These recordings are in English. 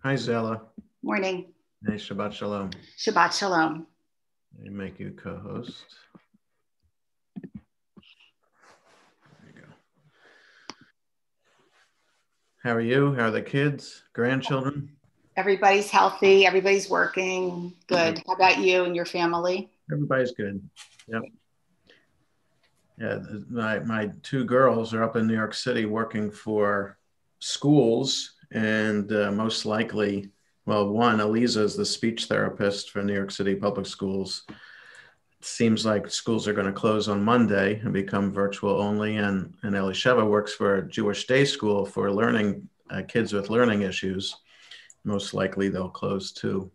Hi, Zella. Morning. Hey, Shabbat Shalom. Shabbat Shalom. Let me make you co-host. There you go. How are you? How are the kids, grandchildren? Everybody's healthy. Everybody's working. Good. How about you and your family? Everybody's good. Yep. Yeah, my two girls are up in New York City working for schools, and most likely, well, one, Aliza is the speech therapist for New York City public schools. It seems like schools are going to close on Monday and become virtual only, and Elisheva works for a Jewish day school for learning kids with learning issues. Most likely they'll close too.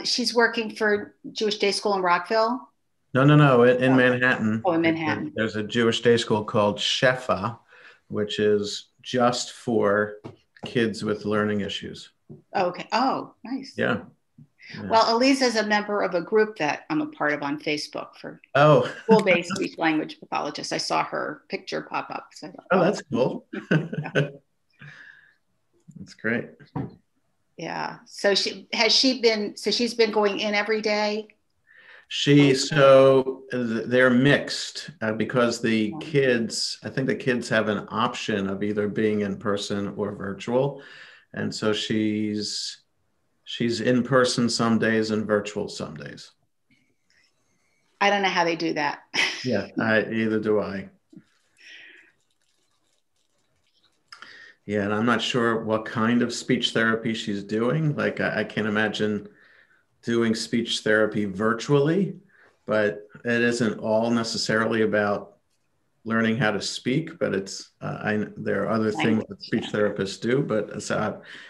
She's working for Jewish Day School in Rockville? No, in Manhattan. Oh, in Manhattan. There's a Jewish day school called Shefa, which is just for kids with learning issues. Okay. Oh, nice. Yeah. Well, Aliza is a member of a group that I'm a part of on Facebook for school-based speech language pathologists. I saw her picture pop up. So that's cool. That's great. Yeah. So she's been going in every day? They're mixed because the kids, I think the kids have an option of either being in person or virtual. And so she's in person some days and virtual some days. I don't know how they do that. Yeah, either do I. Yeah, and I'm not sure what kind of speech therapy she's doing. Like I can't imagine doing speech therapy virtually, but it isn't all necessarily about learning how to speak, but there are other things that speech therapists do, but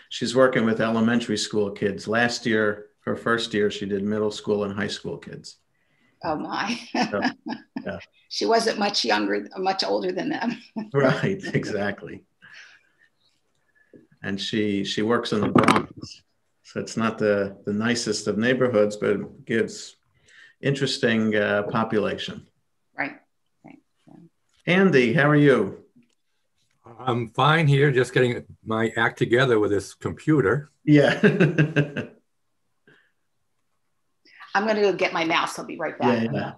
she's working with elementary school kids. Last year, her first year, she did middle school and high school kids. Oh my. So, yeah. She wasn't much older than them. Right, exactly. And she works in the Bronx. So it's not the nicest of neighborhoods, but it gives interesting population. Right. Andy, how are you? I'm fine here, just getting my act together with this computer. Yeah. I'm going to go get my mouse. I'll be right back. Yeah.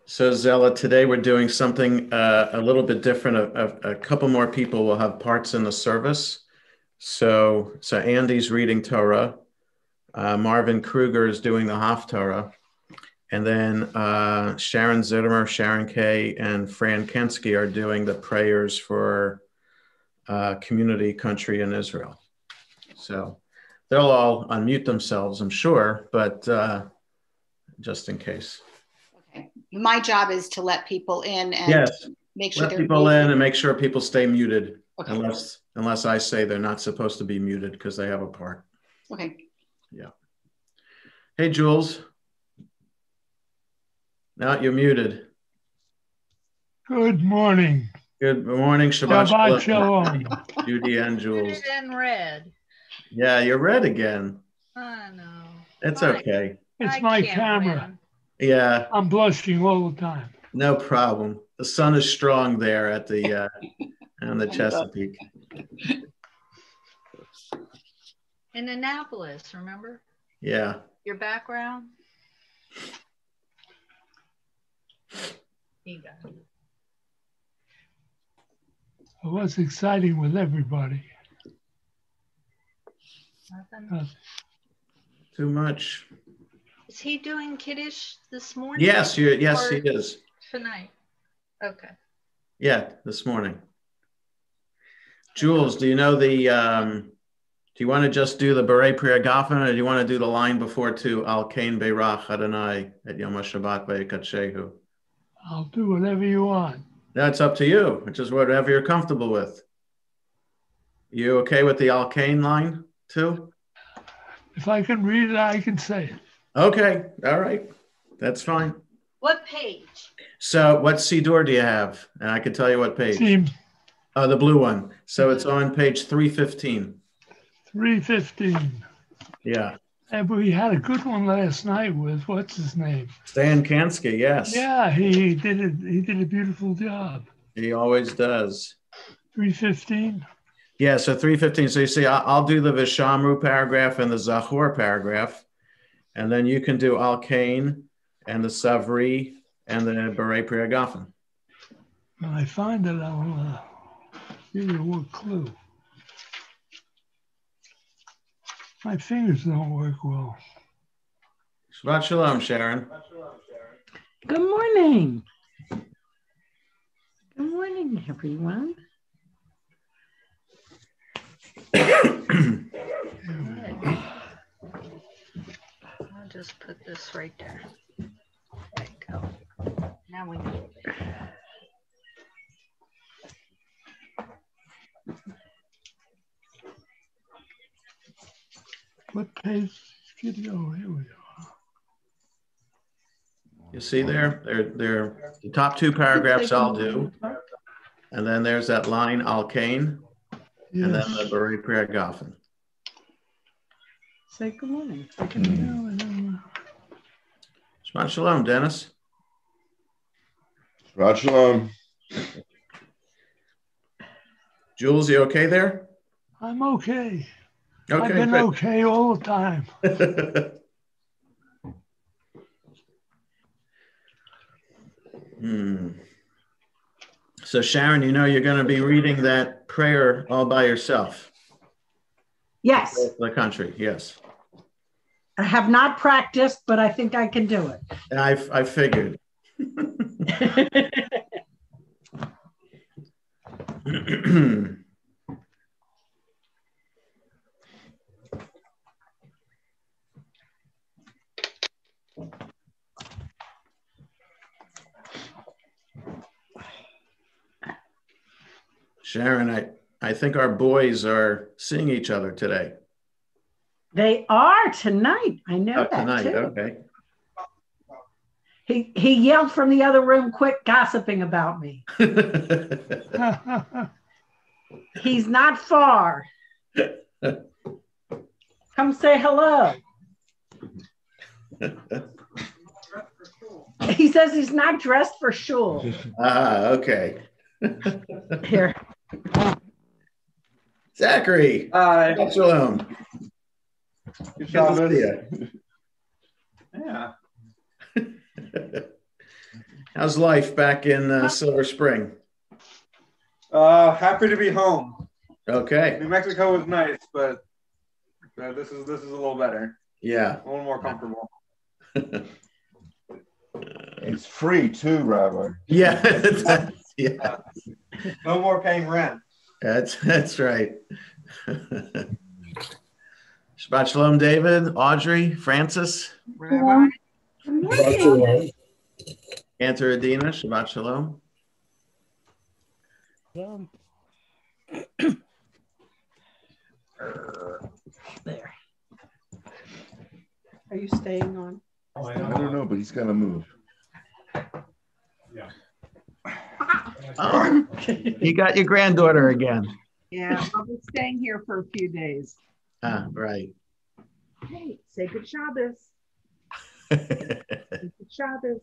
So Zella, today we're doing something a little bit different. A couple more people will have parts in the service. So Andy's reading Torah. Marvin Kruger is doing the Haftarah. And then Sharon Zittimer, Sharon Kay, and Fran Kensky are doing the prayers for community, country, and Israel. So they'll all unmute themselves, I'm sure, but just in case. Okay. My job is to let people in and make sure let people in and make sure people stay muted. Okay. Unless I say they're not supposed to be muted because they have a part. Okay. Yeah. Hey, Jules. Now you're muted. Good morning. Good morning, Shabbat Shalom. Judy and Jules. Put it in red. Yeah, you're red again. I know. It's okay. It's my camera. Win. Yeah. I'm blushing all the time. No problem. The sun is strong there at the on the Chesapeake. In Annapolis, remember? Yeah. Your background? You got it. It was exciting with everybody. Nothing. too much. Is he doing Kiddush this morning? Yes, yes, or he is. tonight. Okay. Yeah, this morning. Jules, do you know the, do you want to just do the B'rei Priya Gafen, or do you want to do the line before to Al Kain Beirach Adonai et Yom HaShabbat Ve'yikatshehu? I'll do whatever you want. That's up to you, which is whatever you're comfortable with. You okay with the Al Kain line too? If I can read it, I can say it. Okay, all right. That's fine. What page? So what Siddur do you have? And I can tell you what page. Team Oh, the blue one. So it's on page 315. 315. Yeah. And we had a good one last night with, what's his name? Stan Kansky, yes. Yeah, he did it. He did a beautiful job. He always does. 315. Yeah, so 315. So you see, I'll do the Vishamru paragraph and the Zachor paragraph. And then you can do Al Kain and the Savri and the B'rei Priya Gafen. When I find it, I'll give you a clue. My fingers don't work well. Shabbat Shalom, Sharon. Good morning. Good morning, everyone. I'll just put this right there. There you go. Now we know. What page? Here we go. Here we go. You see there? They're the top two paragraphs I'll do. And then there's that line, Al Kain, and then the B'rei Priya Gafen. Say good morning. Shabbat Shalom, Dennis. Shabbat Shalom. Jules, you okay there? I'm okay. Okay. I've been okay all the time. So Sharon, you know you're going to be reading that prayer all by yourself. Yes, The country, yes. I have not practiced, but I think I can do it. And I figured. Sharon, I think our boys are seeing each other today. They are tonight. I know that Tonight, too. okay. He yelled from the other room, "Quit gossiping about me." He's not far. Come say hello. He says he's not dressed for shul. Okay. Here. Zachary. Hi. Shabbat Shalom. Good Good to see Shabbos. Yeah. you. How's life back in Silver Spring? Happy to be home. Okay. New Mexico was nice, but this is a little better. Yeah. A little more comfortable. It's free too, Rabbi. Yeah. Yeah. No more paying rent. That's right. Shabbat Shalom, David, Audrey, Francis, Good morning. Cantor Adina, Shabbat Shalom. There. Are you staying on? I don't know, but he's gonna move. Oh, you got your granddaughter again. Yeah, I'll be staying here for a few days. Ah, right. Hey, say good Shabbos. Good Shabbos.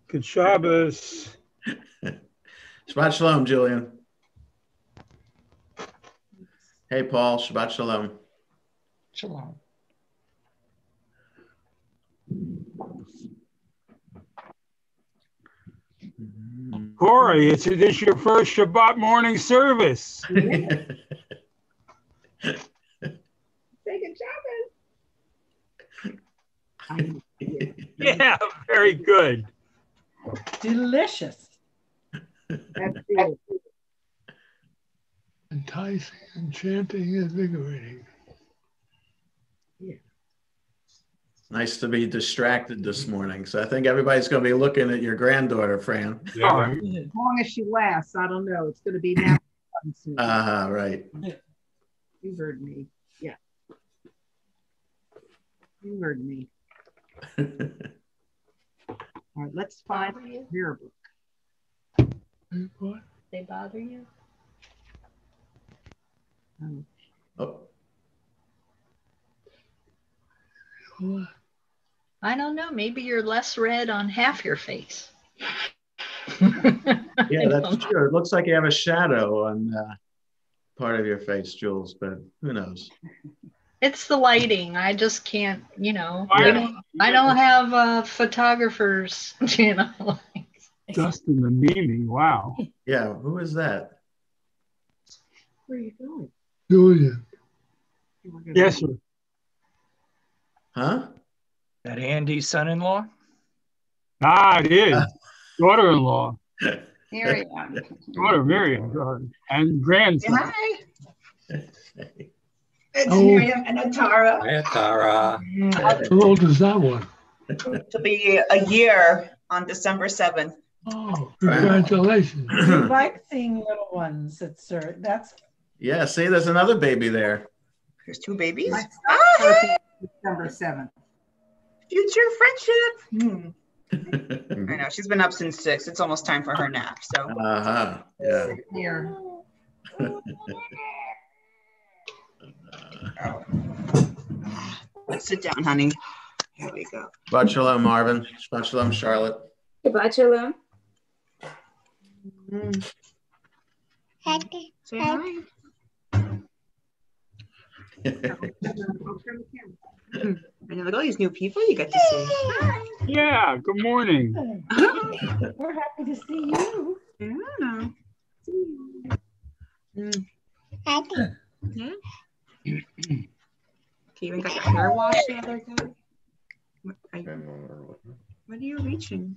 Good Shabbos. Shabbat Shalom, Julian. Hey, Paul. Shabbat Shalom. Shalom. Corey, it's this your first Shabbat morning service. Say good Shabbos. Very good. Delicious. That's it. Enticing, enchanting, invigorating. Nice to be distracted this morning. So I think everybody's going to be looking at your granddaughter, Fran. Yeah. As long as she lasts, I don't know. It's going to be now. Soon. Right. You heard me. Yeah. You heard me. All right, let's find your book. What? They bother you? Oh, What? I don't know. Maybe you're less red on half your face. yeah, that's true. It looks like you have a shadow on part of your face, Jules, but who knows? It's the lighting. I just can't, you know. Yeah. I don't have photographers, you know. Justin and Mimi. Wow. Yeah, who is that? Where are you going? Julian. Yes, sir. Huh? That Andy's son-in-law? Ah, it is. Daughter-in-law. Miriam. Daughter, Miriam. And grandson. Hi. It's Oh. Miriam and Atara. Hi, Tara. How old is that one? It'll be a year on December 7th. Oh, congratulations. We like seeing little ones. That's Yeah, see, there's another baby there. There's two babies. My Ah, birthday is December 7th. future friendship. I know. She's been up since 6. It's almost time for her nap. So Yeah. Here. sit down, honey. Here we go. Shabbat shalom, Marvin. Shabbat shalom, Charlotte. Shabbat shalom. Say hi. I know, look at all these new people you get to see. Yeah, good morning. we're happy to see you. Yeah. Yeah. You even got your hair washed the other day. What are you reaching?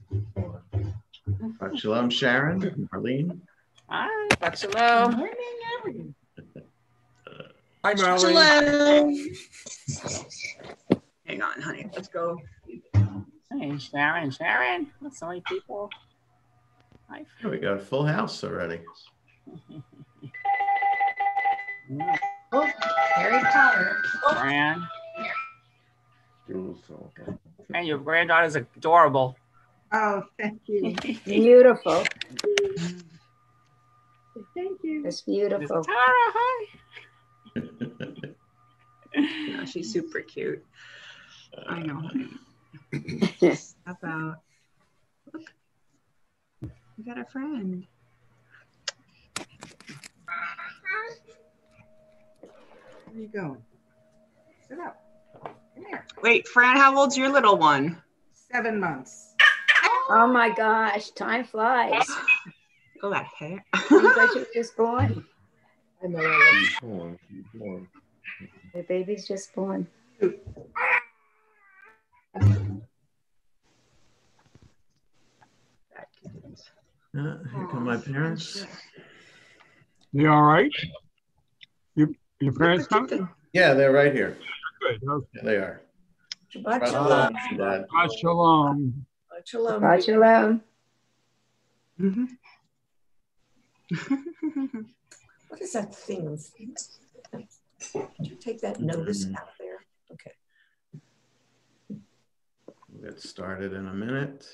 Shabbat shalom, Sharon, Marlene. Hi. Shabbat shalom. Morning, Hi, Marlene. Hang on, honey. Let's go. Hey, Sharon. That's so many people. Hi. Oh, we got a full house already. Oh, Harry Potter. Fran. And your granddaughter's adorable. Oh, thank you. Beautiful. Thank you. It's beautiful. Tara, hi. No, she's super cute. I know. How about, look, we got a friend. Where are you going? Sit up. Come here. Wait, Fran, how old's your little one? 7 months. Oh my gosh, time flies. Oh, that hair. Seems like you just born. I know. The baby's just born. Here come my parents. You all right? Your parents coming? Yeah, they're right here. Good. Okay. Yeah, they are. Shabbat Shalom, shalom. Dad. Shalom. Shalom. Shabbat shalom. What is that thing? Did you take that notice out there? Okay. We'll get started in a minute.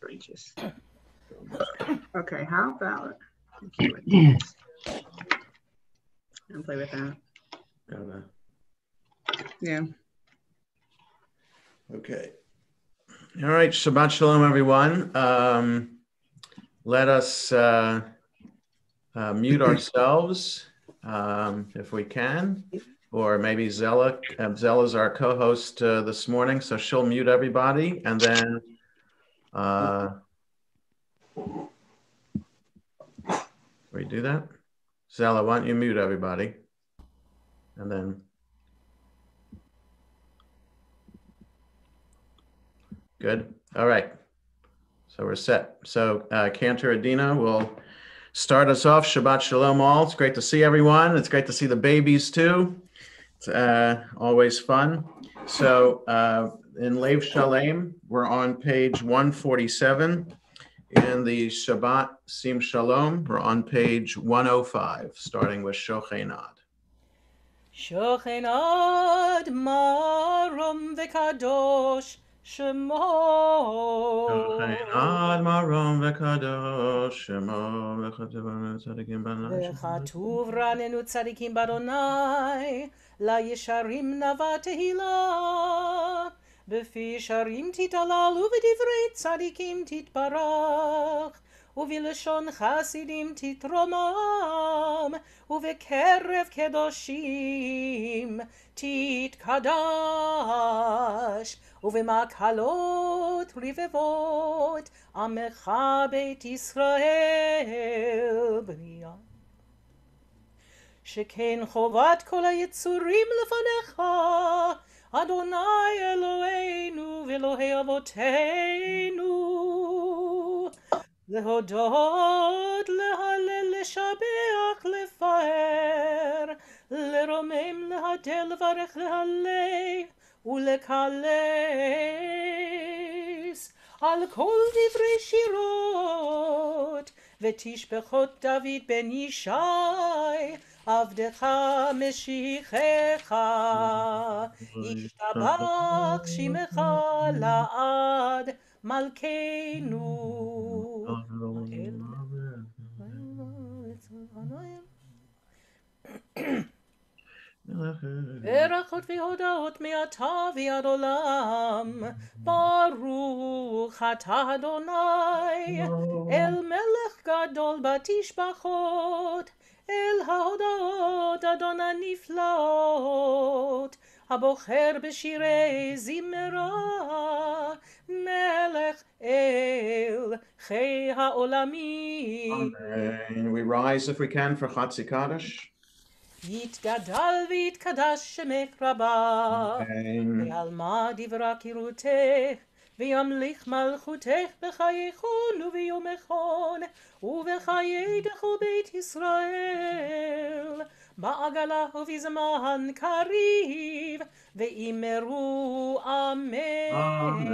Gracious. Okay, how about I'll play with that. Yeah. Okay. All right. Shabbat shalom, everyone. Let us mute ourselves if we can, or maybe Zella. Zella's our co-host this morning, so she'll mute everybody, and then we do that. Zella, why don't you mute everybody, and then Good. All right. So we're set. So Cantor Adina will start us off. Shabbat Shalom all. It's great to see everyone. It's great to see the babies too. It's always fun. So in Lev Shalem, we're on page 147. In the Shabbat Sim Shalom, we're on page 105, starting with Shochenad. Shochenad marom v'kadosh shemo. Shochenad marom v'kadosh shemo v'chatuv tzadikim b'nai. V'chatuv ranenu tzadikim b'Adonai la yesharim nava tehila. B'fi sharim titalal u'v'divrei tzadikim titbarach. ובלשון חסידים תתרומם, ובקרב קדושים תתקדש, ובמקהלות רבבות עמך בית ישראל בנייה. שכן חובת כל היצורים לפניך, אדוני אלוהינו ואלוהי אבותינו, להודות, להלל, לשבח, לפאר, לרומם, להדל, לברך, להלל ולקלס על כל דברי שירות ותשבחות דוד בן ישי עבדך משיחך ישתבח שמך לעד מלכנו. ברכות והודעות מעתה ועד עולם, ברוך אתה אדוני, אל מלך גדול בתשבחות, אל ההודעות אדון הנפלאות, הבוחר בשירי זמרה, מלך אל חי העולמים. Amen. We rise if we can for Chatzi Kaddish. יתגדל ויתקדש שמך רבה, ועלמה דברה קירותך, וימליך מלכותך בחייכון וביומכון, ובחיי דכל בית ישראל, בעגלה ובזמן קריב, ואמרו אמן.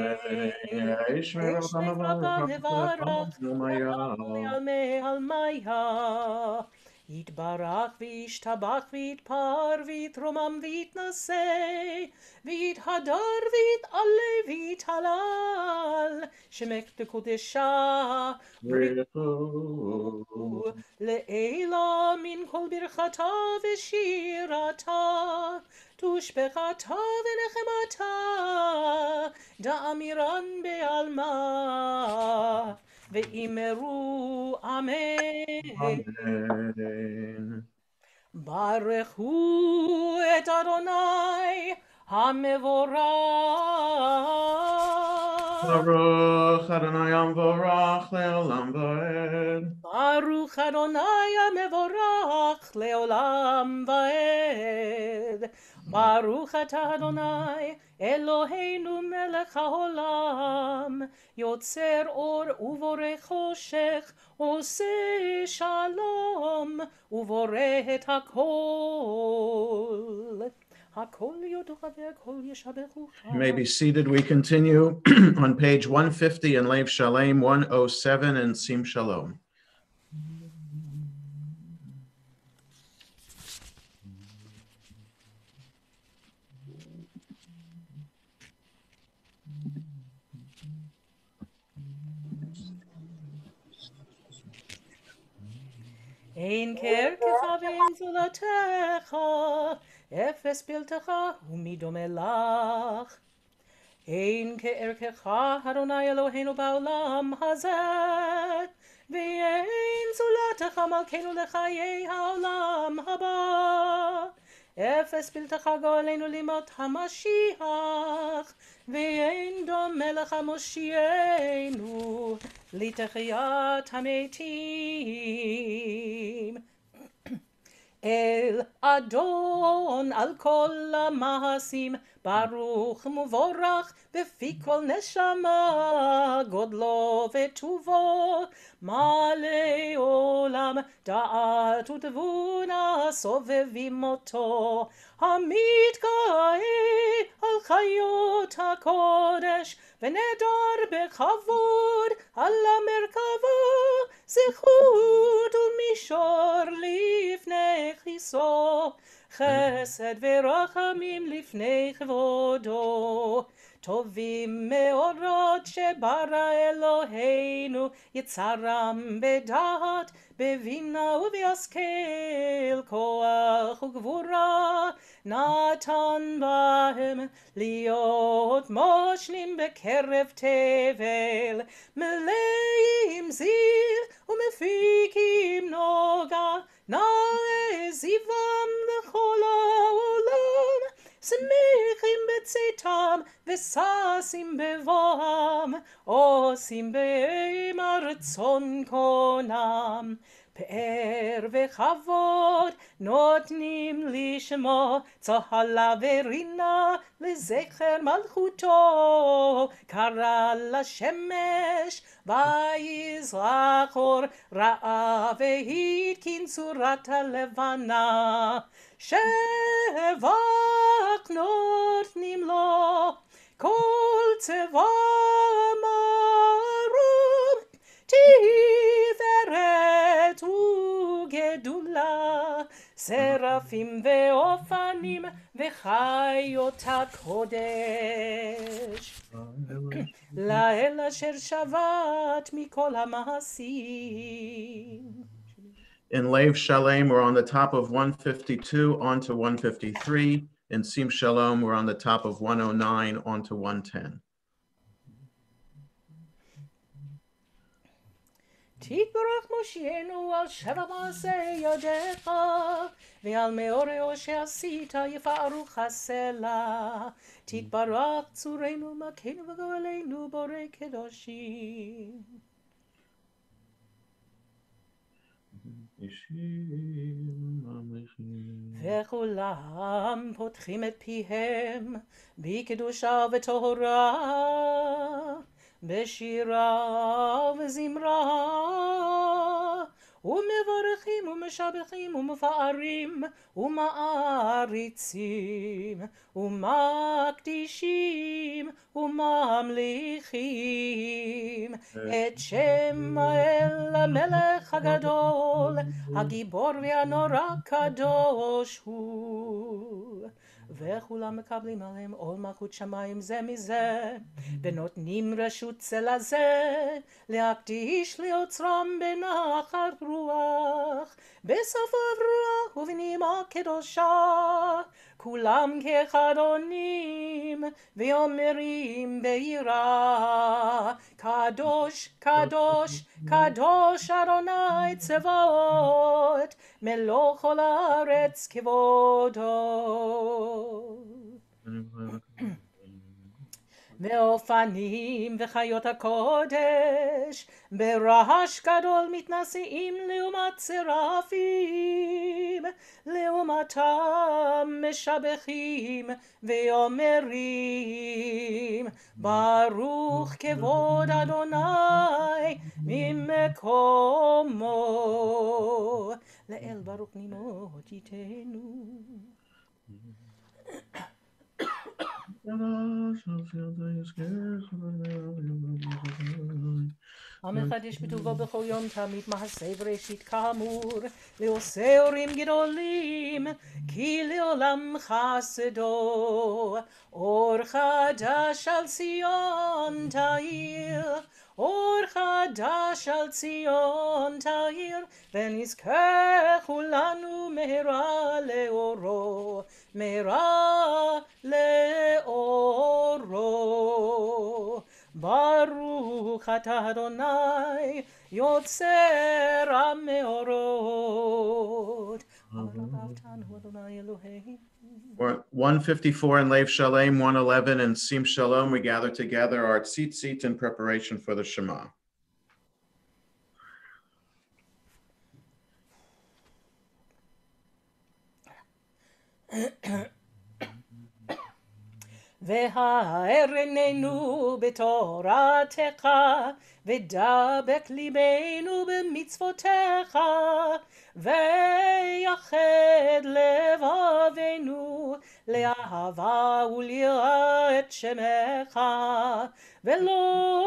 ישמך רבה מברך, מעלמיה. יתברך וישתבח ויתפאר ויתרומם ויתנשא ויתהדר ויתעלה ויתהלל שמך בקודשה בריחו לעילה מן כל ברכתה ושירתה תושבחתה ונחמתה דאמירן בעלמה ואמרו אמן. ברכו את אדוני המבורך. ברוך אדוני המבורך לעולם ועד. ברוך אדוני המבורך לעולם ועד. ברוך אתה אדוני אלוהינו מלך העולם, יוצר אור ובורא חושך, עושה שלום ובורא את הכל. הכל יודוך והכל ישבחוך. You may be seated. We continue on page 150 in Lev Shalem, 107 in Sim Shalom. אין כערכך ואין זולתך, אפס בלתך ומי דומה לך. אין כערכך אדוני אלוהינו בעולם הזה, ואין זולתך מלכנו לחיי העולם הבא. אפס בלתך גואלנו לימות המשיח, ואין דומה לך מושיענו לתחיית המתים. אל אדון על כל המעשים, ברוך ומבורך בפי כל נשמה, גודלו וטובו מלא עולם, דעת ותבונה סובבים אותו, המתגאה על חיות הקודש, ונדר בכבוד על המרכבו, זכות ומישור לפני כיסו, חסד ורחמים לפני כבודו. טובים מאורות שברא אלוהינו, יצרם בדעת, בבינה ובהשכל, כוח וגבורה נתן בהם, להיות מושלים בקרב תבל, מלאים זיו ומפיקים נוגה, נאה זיוום לכל העולם, שמחים בצאתם וששים בבואם, עושים בהם הרצון קונם. פאר וכבוד נותנים לשמו, צהלה ורינה לזכר מלכותו, קרא לשמש ויזרח אור, ראה והתקין צורת הלבנה, שבח נותנים לו כל צבא מרום, תפארת וגדולה, שרפים ואופנים וחיות הקודש, לאל אשר שבת מכל המעשים. In Lev Shalem, we're on the top of 152 onto 153. In Sim Shalom, we're on the top of 109 onto 110. תתברך מושיענו על שבע מעשי ידיך, ועל מאורעו שעשית יפארוך הסלע. תתברך צורנו מכנו וגואלנו בורא קדושים. וכולם פותחים את פיהם בקדושה וטהרה, בשירה וזמרה, ומברכים ומשבחים ומפארים ומעריצים ומקדישים וממליכים את שם האל המלך הגדול, הגיבור והנורא קדוש הוא. וכולם מקבלים עליהם עול מלכות שמיים זה מזה, ונותנים רשות זה לזה, להקדיש ליוצרם בנחת רוח, בסוף רוח ובנימה קדושה, כולם כאחד עונים ואומרים ביראה, קדוש קדוש קדוש אדוני צבאות, מלוא כל הארץ כבודו. ואופנים וחיות הקודש ברעש גדול מתנשאים לעומת צרפים, לעומתם משבחים ואומרים ברוך כבוד אדוני ממקומו, לאל ברוך נמות ייתנו. המחדש בטובו בכל יום תמיד מעשה בראשית כאמור, לעושה אורים גדולים, כי לעולם חסדו. אור חדש על ציון תאיר, אור חדש על ציון תאיר, ונזכה כולנו מהרה לאורו, מהרה לאורו. ברוך אתה אדוני יוצר המאורות. We're at 154 in Lev Shalem, 111 in Sim Shalom. We gather together our tzitzit in preparation for the Shema. והאר עינינו בתורתך, ודבק ליבנו במצוותיך, ויחד לבבינו לאהבה וליראת שמך, ולא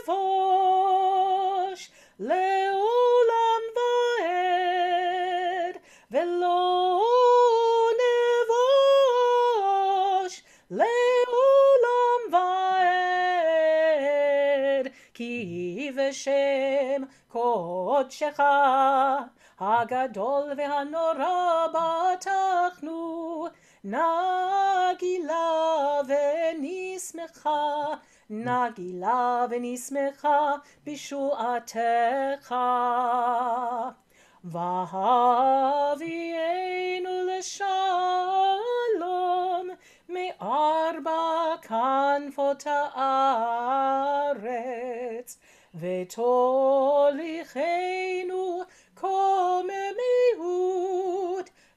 נבוש לעולם ועד, ולא נבוש לעולם ועד, כי בשם קודשך הגדול והנורא בטחנו, נגילה ונשמחה, נגילה ונשמחה בישועתך. והביאנו לשלום מארבע כנפות הארץ, ותוליכנו קוממיות,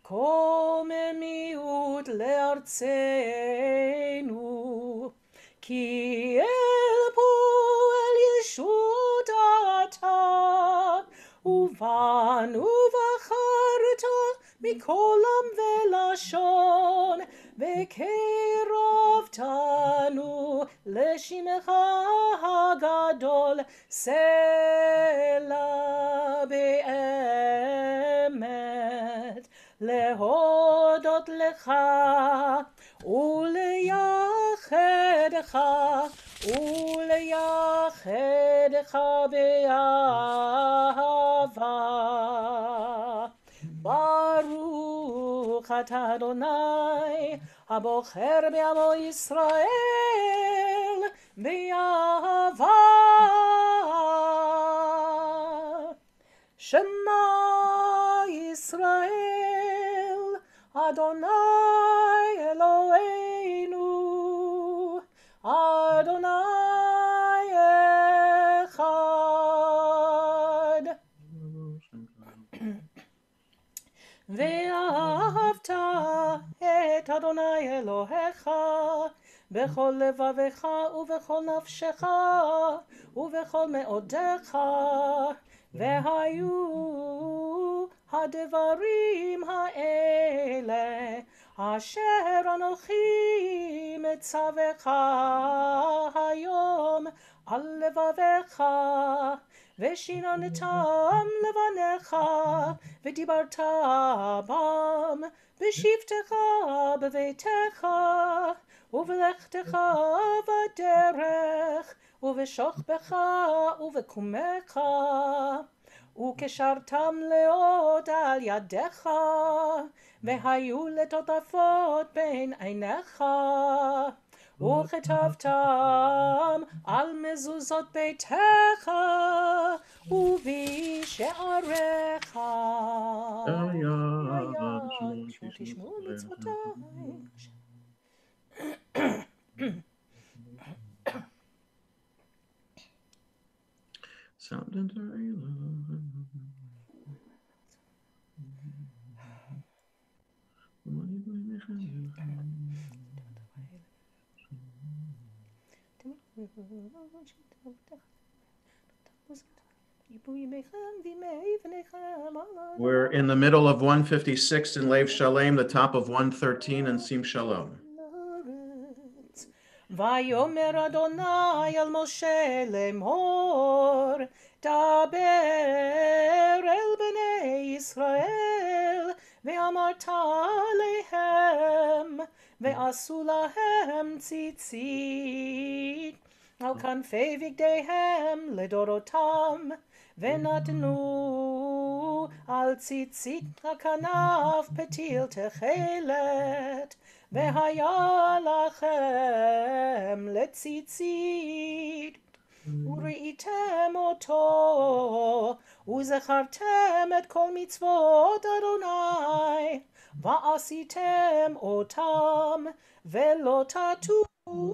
קוממיות לארצנו, כי אל פועל ישות אתה, ובנו בחרת מכל עם ולשון, וקרבתנו לשמך הגדול, סלע באמת, להודות לך ולייחדך, ולייחדך באהבה. ברוך אתה אדוני הבוחר בעמו ישראל באהבה. שמע ישראל אדוני אלוהינו אדוני אחד. ואהבת את אדוני אלוהיך בכל לבביך ובכל נפשך ובכל מאודיך, והיו הדברים האלה אשר אנוכי מצווך היום על לבביך, ושיננתם לבניך, ודיברת בם בשבתך בביתך, ובלכתך בדרך, ובשוכבך ובקומך, וקשרתם לעוד על ידיך, והיו לטוטפות בין עיניך, וכתבתם על מזוזות ביתך ובשעריך. תשמעו מצוותיי. Sound into We're in the middle of 156 in Lev Shalem, the top of 113 in Sim Shalom. ויאמר אדוני אל משה לאמור, דבר אל בני ישראל, ואמרת עליהם, ועשו להם ציצית על כנפי בגדיהם לדורותם, ונתנו על ציצית הכנף פתיל תכלת, והיה לכם לציצית, וראיתם אותו, וזכרתם את כל מצוות אדוני, ועשיתם אותם, ולא תטורו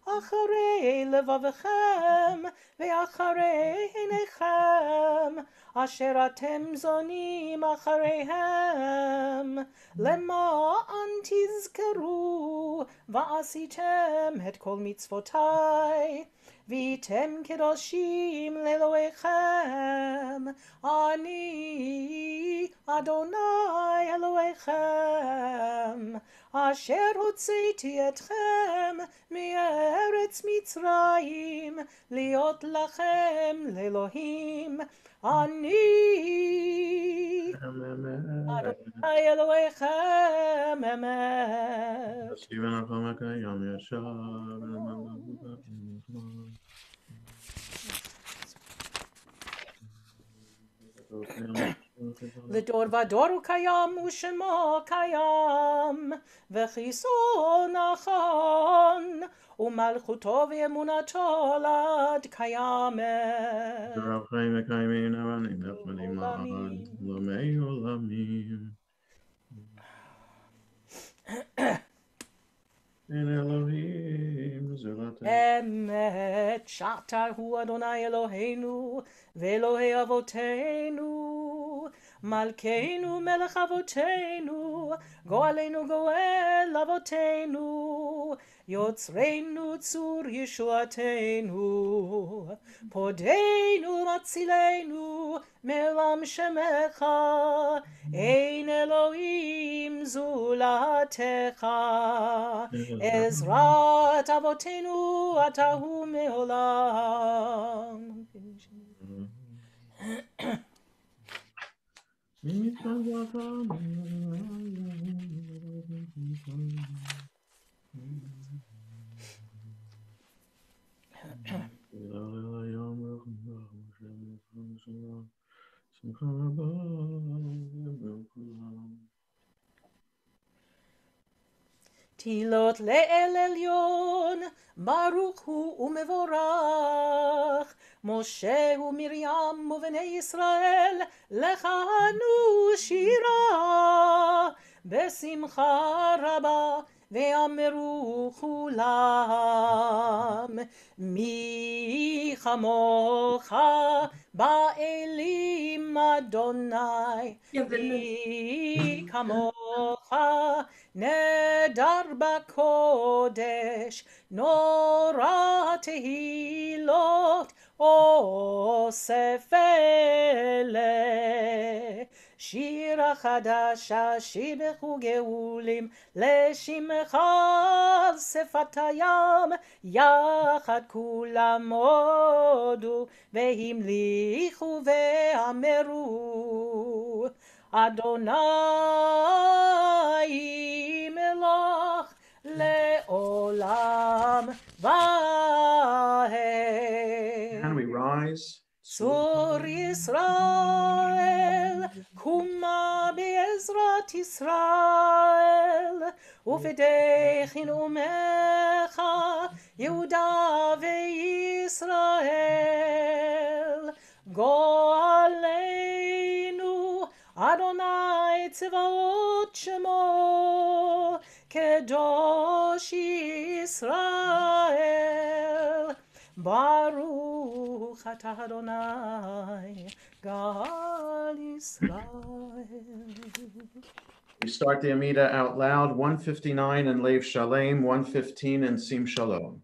אחרי לבבכם ואחרי עיניכם אשר אתם זונים אחריהם, למען תזכרו ועשיתם את כל מצוותיי, והייתם קדושים לאלוהיכם, אני אדוני אלוהיכם, אשר הוצאתי אתכם מארץ מצרים, להיות לכם לאלוהים. אני אדוני אלוהיכם אמת. לדור ודור הוא קיים ושמו קיים, וכיסו נכון, ומלכותו ואמונתו לעד קיימת. אמת שאתה הוא אדוני אלוהינו ואלוהי אבותינו, מלכנו מלך אבותינו, גואלנו גואל אבותינו, יוצרנו צור ישועתנו, פודנו מצילנו מעולם שמך, אין אלוהים זולתך, עזרת אבותינו אתה הוא מעולם. תהילות לאל עליון, ברוך הוא ומבורך, משה ומרים ובני ישראל לכהנו שירה, בשמחה רבה ואמרו כולם, מי כמוך באלים אדוני, מי כמוך נדר בקודש, נורא תהילות אוסף אלה, שירה חדשה שיבחו גאולים לשמך על שפת הים, יחד כולם הודו והמליכו ואמרו, אדוני מלך לעולם ועד. And we rise. צור ישראל, קומה בעזרת ישראל, ופדחין אומך יהודה וישראל, גואלנו אדוני צבאות שמו, קדוש ישראל, ברוך אתה אדוני גאל ישראל. We start the Amida out loud, 159 in Lev Shalem, 115 in Sim Shalom.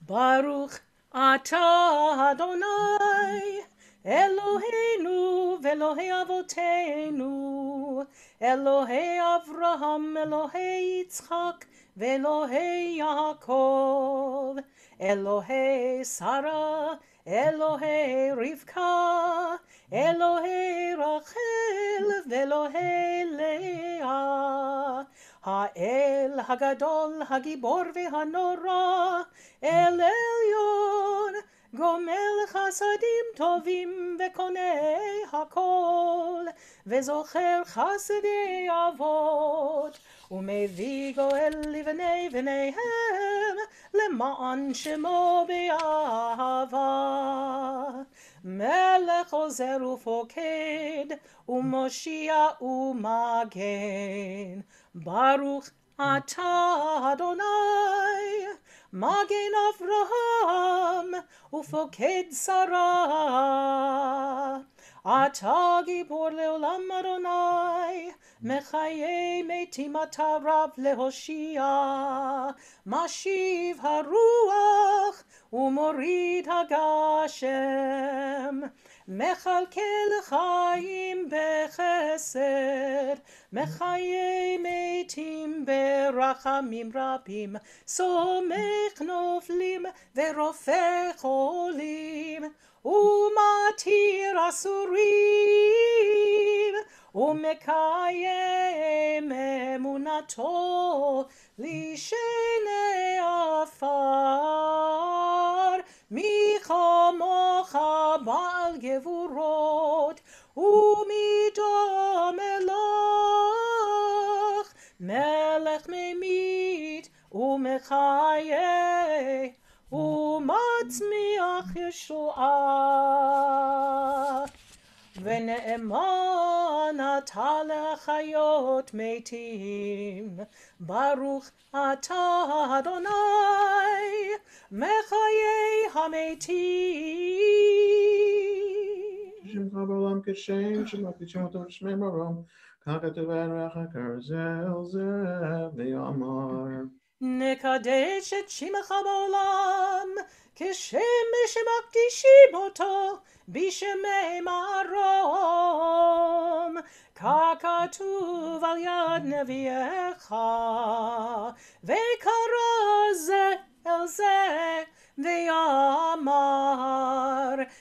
Baruch atah Adonai Eloheinu ve'Elohei avoteinu, Elohei Avraham, Elohei Yitzchak, ve'Elohei Yaakov, Elohei Sarah, Elohei Rivka, Elohei Rachel, ve'Elohei Leah, Ha'el Hagadol, Hagibor ve'Hanora, El Elyon, גומל חסדים טובים וקונה הכל, וזוכר חסדי אבות, ומביא גואל לבני בניהם, למען שמו באהבה. מלך עוזר ופוקד, ומושיע ומגן. ברוך אתה אדוני, מגן אברהם, ופוקד שרה. אתה גיבור לעולם אדוני, מחיי מתים אתה רב להושיע. משיב הרוח ומוריד הגשם, מכלכל חיים בחסד, מחיי מתים ברחמים רבים. סומך נופלים ורופא חולים, ומתיר אסורים, ומקיים אמונתו לשני עפר. מי כמוך בעל גבורות, ומידו מלך, מלך ממית ומחיה, ומצמיח ישועה. ונאמן אתה לחיות מתים, ברוך אתה אדוני, מחיי המתים. שמך בעולם כשם שמקדישים אותו לשמי מרום, כך כתוב ערך הקרזל זה ויאמר. נקדש את שמך בעולם, כשם שמקדישים אותו בשמי מרום, ככתוב על יד נביאך, וקרא זה אל זה ויאמר,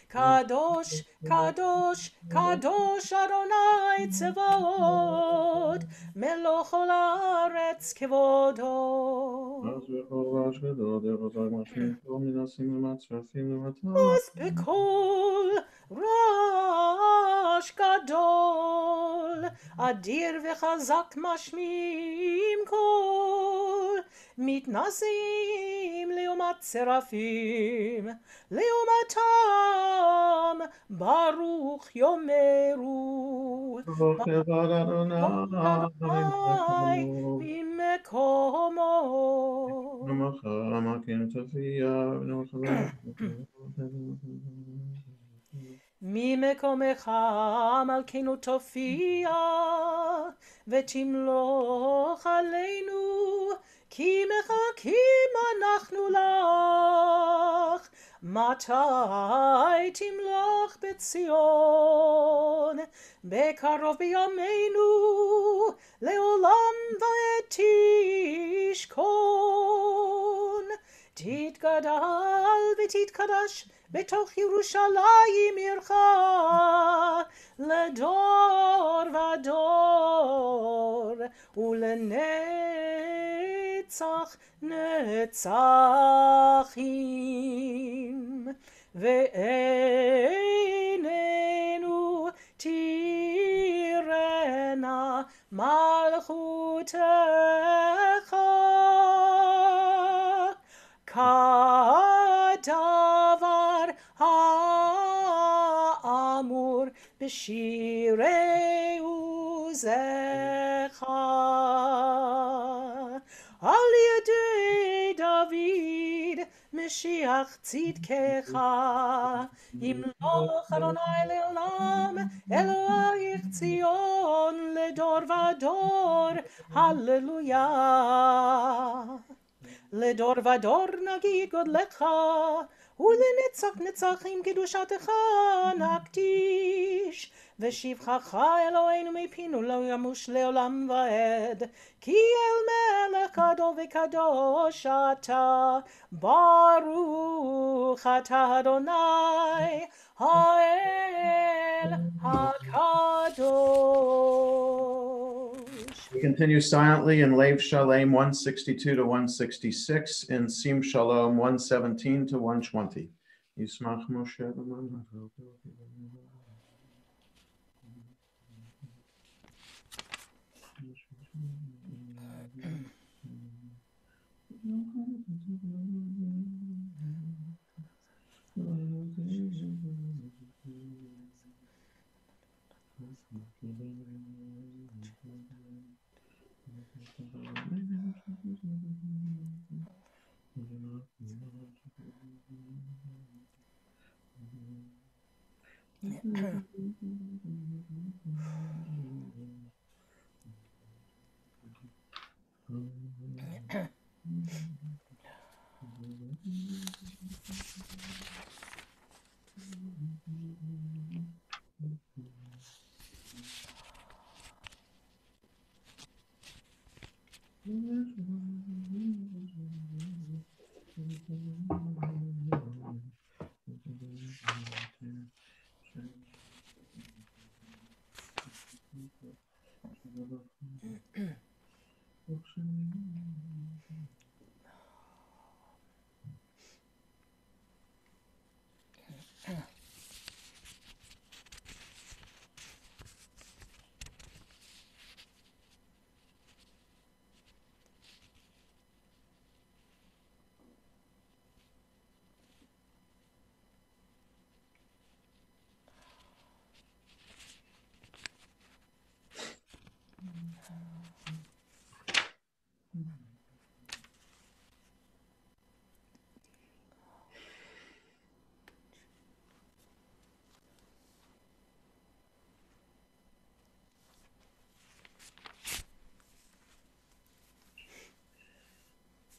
קדוש קדוש קדוש אדוני צבאות, מלוא כל הארץ כבודו. אז בקול רעש גדול, אדיר וחזק משמיעים קול, מתנשאים לעומת שרפים, לעומתם ברוך יאמרו. ברוך אדוני ממקומו. ממקומך מלכנו תופיע, ותמלוך עלינו, כי מחכים אנחנו לך. מתי תמלוך בציון? בקרוב בימינו, לעולם ועד תשכון. תתגדל ותתקדש בתוך ירושלים עירך, לדור ודור ולנצח נצחים. ועינינו תראנה מלכותך, כדבר האמור בשירי עוזך. על ידי דוד משיח צדקך, ימלוך אדוני לעולם, אלוהיך ציון לדור ודור. הללויה. לדור ודור נגיד גודלך, ולנצח נצחים קדושתך נקדיש. ושבחך אלוהינו מפינו לא ימוש לעולם ועד, כי אל מלך גדול וקדוש אתה. ברוך אתה אדוני האל הקדוש. We continue silently in Lev Shalem 162 to 166, in Sim Shalom 117 to 120. Yismach Moshe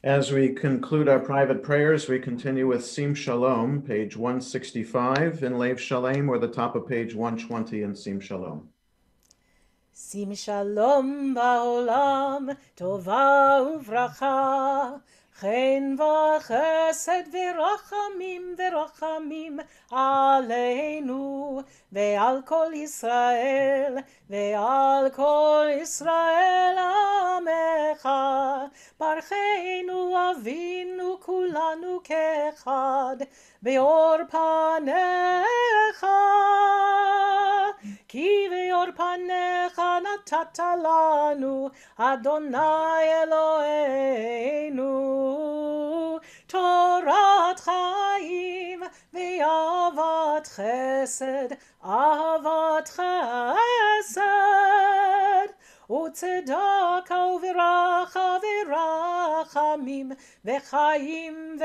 As we conclude our private prayers, we continue with Sim Shalom, page 165 in Lev Shalem, or the top of page 120 in Sim Shalom. שים שלום בעולם, טובה וברכה, חן וחסד ורחמים ורחמים עלינו ועל כל ישראל ועל כל ישראל עמך. ברכנו אבינו כולנו כאחד באור פניך, כי באור פניך נתת לנו אדוני אלוהינו תורת חיים ואהבת חסד, אהבת חסד וצדקה וברכה ורחמים וחיים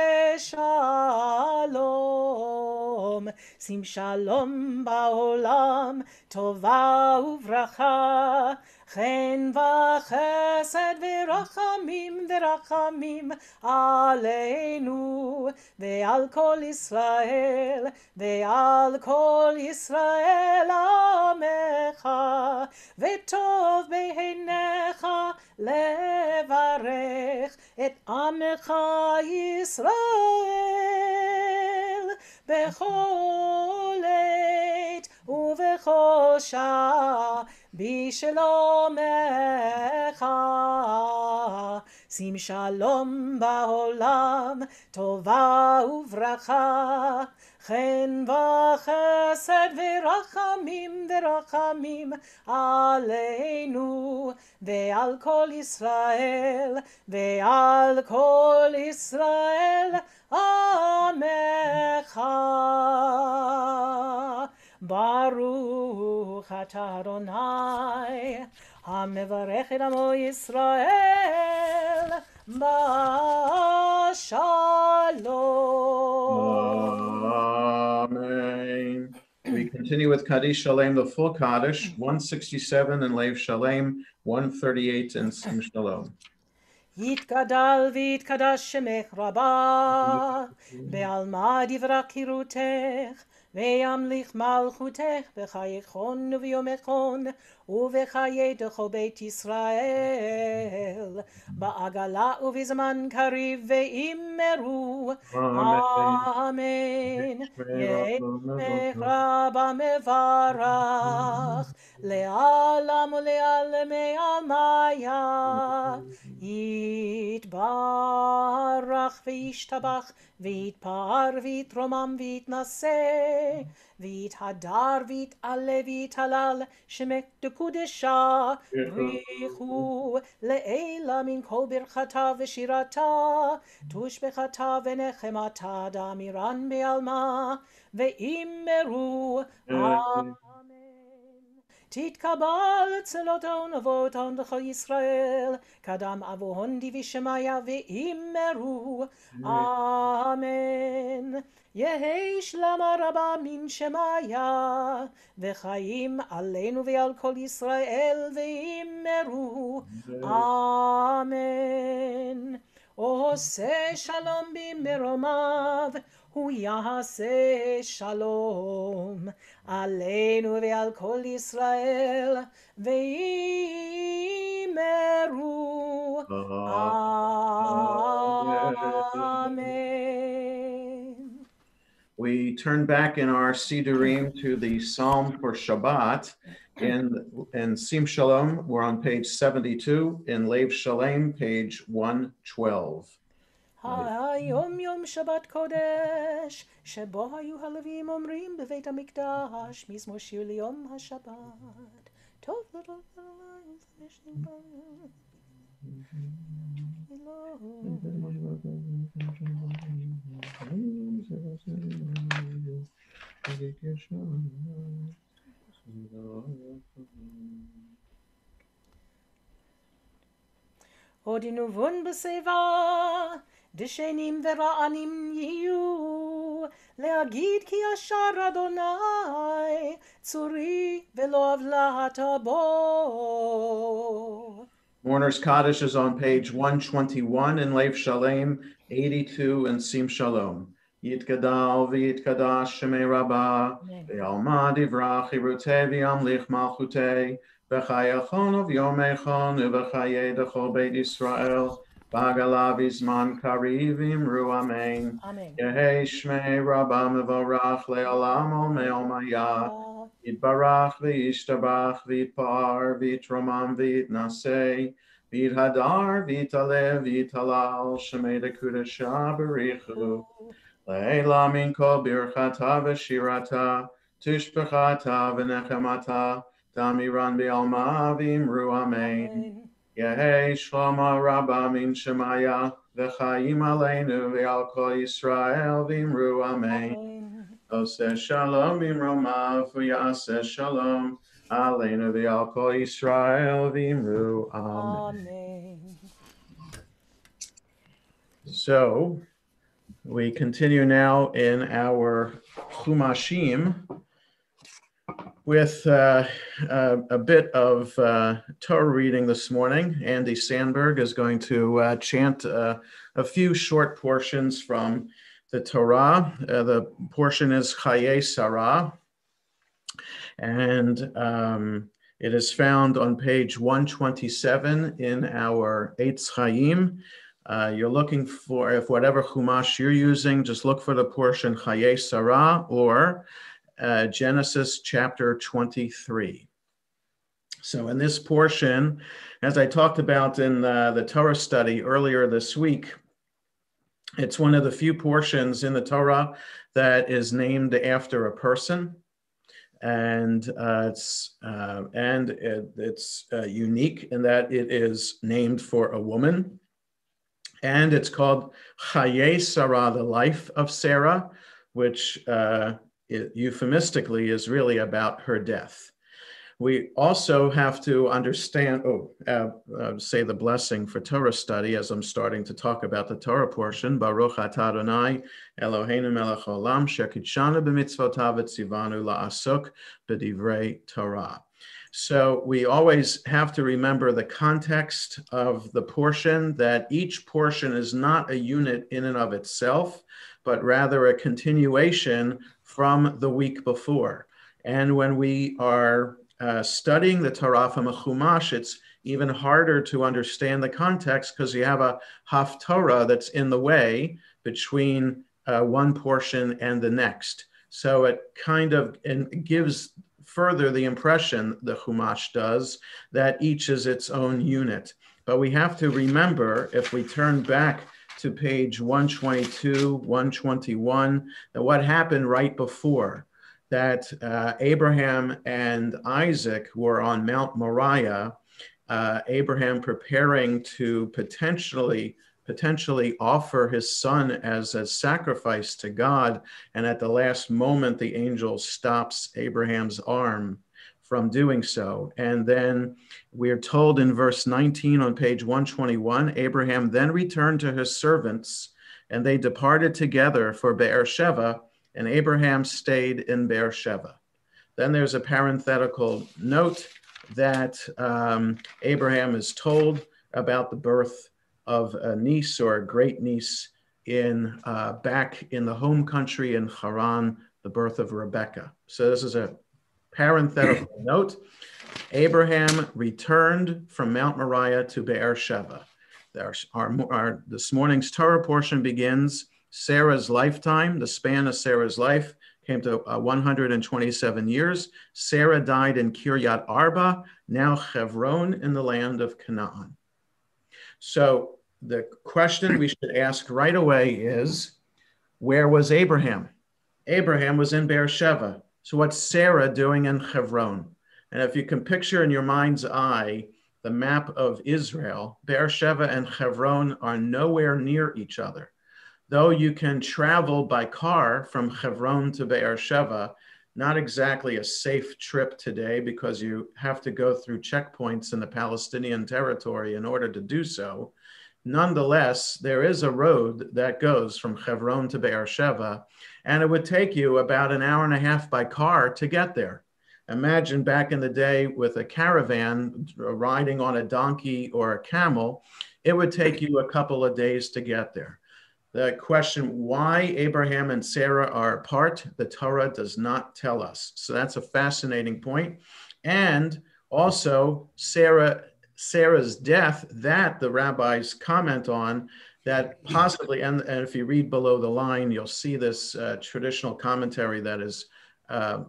ושלום. שים שלום בעולם, טובה וברכה, חן וחסד ורחמים ורחמים עלינו ועל כל ישראל ועל כל ישראל עמך. וטוב בעיניך לברך את עמך ישראל בכל עת ובכל שעה בשלומך. שים שלום בעולם, טובה וברכה, חן וחסד ורחמים ורחמים עלינו ועל כל ישראל ועל כל ישראל עמך. ברוך אתה אדוני המברך את עמו ישראל בשלום. Amen. We continue with Kaddish Shalem, the full Kaddish, 167 in Lev Shalem, 138 in Sim Shalom. יתגדל ויתקדש שמך רבה, בעלמא דברה קירותך, וימליך מלכותך בחיי חון וביומכון, ובחיי דכל בית ישראל, בעגלה ובזמן קריב ואמרו, אמן. יהי שמך רבה מברך, לעלם ולעלמי עלמיה. יתברך וישתבח ויתפאר ויתרומם ויתנשא ויתהדר ויתעלה ויתהלל שמך דקודשה. בריחו לעילה מן כל ברכתה ושירתה, תושבחתה ונחמתה דאמירן בעלמה, ואמרו אמן. תתקבל צלותון אבותון לכל ישראל, קדם אבוהון דיבי שמיה ואמרו, אמן. יהי שלמה רבה מן שמיה, וחיים עלינו ועל כל ישראל ואמרו, אמן. עושה שלום במרומיו, הוא יעשה שלום עלינו ועל כל ישראל ואמרו amen. We turn back in our Sidurim to the Psalm for Shabbat. In Sim Shalom, we're on page 72. In Lev Shalem, page 112. היום יום שבת קודש, שבו היו הלווים אומרים בבית המקדש, מזמור שיר ליום השבת. טוב עוד ינובון בשיבה, דשנים ורענים יהיו, להגיד כי ישר אדוני, צורי ולא הבלעת בו. Mourner's Kaddish is on page 121 in Lev Shalem, 82 in Sim Shalom. Yitgadal v'yitkadash shemei rabbah, v'alma divrach irutei v'yamlich malchutei, v'chayachon of yomechon, v'chayei dechol beit Yisrael, v'agalav izman kariv imru amen. Yehei shmei rabbah mevorach le'olam ol me'ol maya. Yitbarach v'yishtabach v'yitpar v'yitromam v'yitnasei v'yithadar v'yitalev v'yitalal shemei dekudesha berichu le'ela min kol birchata v'shirata tushbechata v'nechemata tamiran b'alma v'imru amen. Yehei shlomo rabba min shemaya v'chayim aleinu v'al kol Yisrael v'imru amen. Oseh shalom bimromav v'yaseh shalom aleinu v'al kol Yisrael v'imru amen. So we continue now in our Chumashim with a bit of Torah reading this morning. Andy Sandberg is going to chant a few short portions from the Torah. The portion is Chaye Sarah, and it is found on page 127 in our Eitz Chaim. You're looking for, if whatever Chumash you're using, just look for the portion Chaye Sarah or Genesis chapter 23. So in this portion, as I talked about in the Torah study earlier this week, it's one of the few portions in the Torah that is named after a person, and it's unique in that it is named for a woman, and it's called Chaye Sarah, the life of Sarah, which euphemistically is really about her death. We also have to understand, say the blessing for Torah study as I'm starting to talk about the Torah portion. Baruch atah Adonai Eloheinu melech haolam shekidshanu b'mitzvotav v'tzivanu la'asok b'divrei Torah. So we always have to remember the context of the portion, that each portion is not a unit in and of itself, but rather a continuation from the week before. And when we are studying the Torah from a Chumash, it's even harder to understand the context because you have a haftorah that's in the way between one portion and the next. So it kind of gives further the impression, the Chumash does, that each is its own unit. But we have to remember, if we turn back to page 122, 121, that what happened right before, that Abraham and Isaac were on Mount Moriah, Abraham preparing to potentially offer his son as a sacrifice to God. And at the last moment, the angel stops Abraham's arm from doing so. And then we're told in verse 19 on page 121, Abraham then returned to his servants, and they departed together for Beersheba, and Abraham stayed in Beersheba. Then there's a parenthetical note that Abraham is told about the birth of a niece or a great niece in back in the home country in Haran, the birth of Rebekah. So this is a parenthetical note. Abraham returned from Mount Moriah to Beersheba. This morning's Torah portion begins Sarah's lifetime. The span of Sarah's life came to 127 years. Sarah died in Kiryat Arba, now Hebron, in the land of Canaan. So the question we should ask right away is, where was Abraham? Abraham was in Beersheba. So what's Sarah doing in Hebron? And if you can picture in your mind's eye the map of Israel, Beersheba and Hebron are nowhere near each other. Though you can travel by car from Hebron to Beersheba, not exactly a safe trip today because you have to go through checkpoints in the Palestinian territory in order to do so. Nonetheless, there is a road that goes from Hebron to Beersheba, and it would take you about an hour and a half by car to get there. Imagine back in the day with a caravan riding on a donkey or a camel, it would take you a couple of days to get there. The question why Abraham and Sarah are apart, the Torah does not tell us. So that's a fascinating point. And also Sarah's death, that the rabbis comment on, that possibly, and if you read below the line, you'll see this traditional commentary that is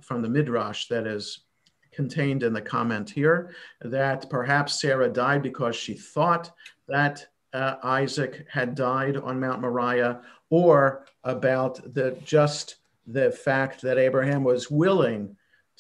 from the Midrash that is contained in the comment here, that perhaps Sarah died because she thought that Isaac had died on Mount Moriah, or about the fact that Abraham was willing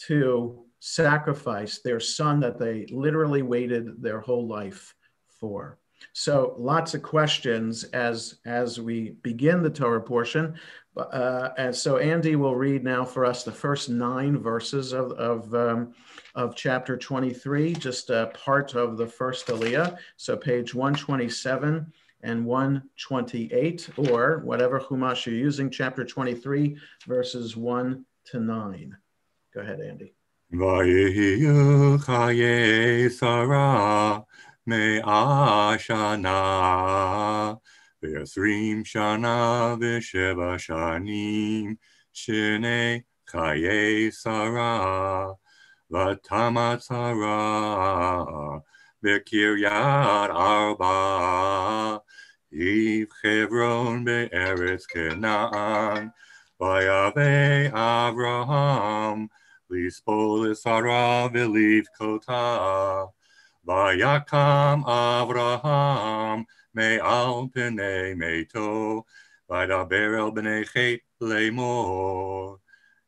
to sacrifice their son that they literally waited their whole life for. So lots of questions as we begin the Torah portion. And so Andy will read now for us the first 9 verses of chapter 23, just a part of the first Aliyah. So page 127 and 128, or whatever Chumash you're using, chapter 23, verses 1 to 9. Go ahead, Andy. Vayehiyu chaye Sarah me'a shana v'yasrim shana v'sheva shanim shnei chaye Sarah v'tamat Sarah v'kiryat arba iv Hebron be'eretz Canaan vayave Avraham Lispolis Sarah v'liv kota, vayakam Avraham me'al pnei meito, vaydaber el bnei chet lemor.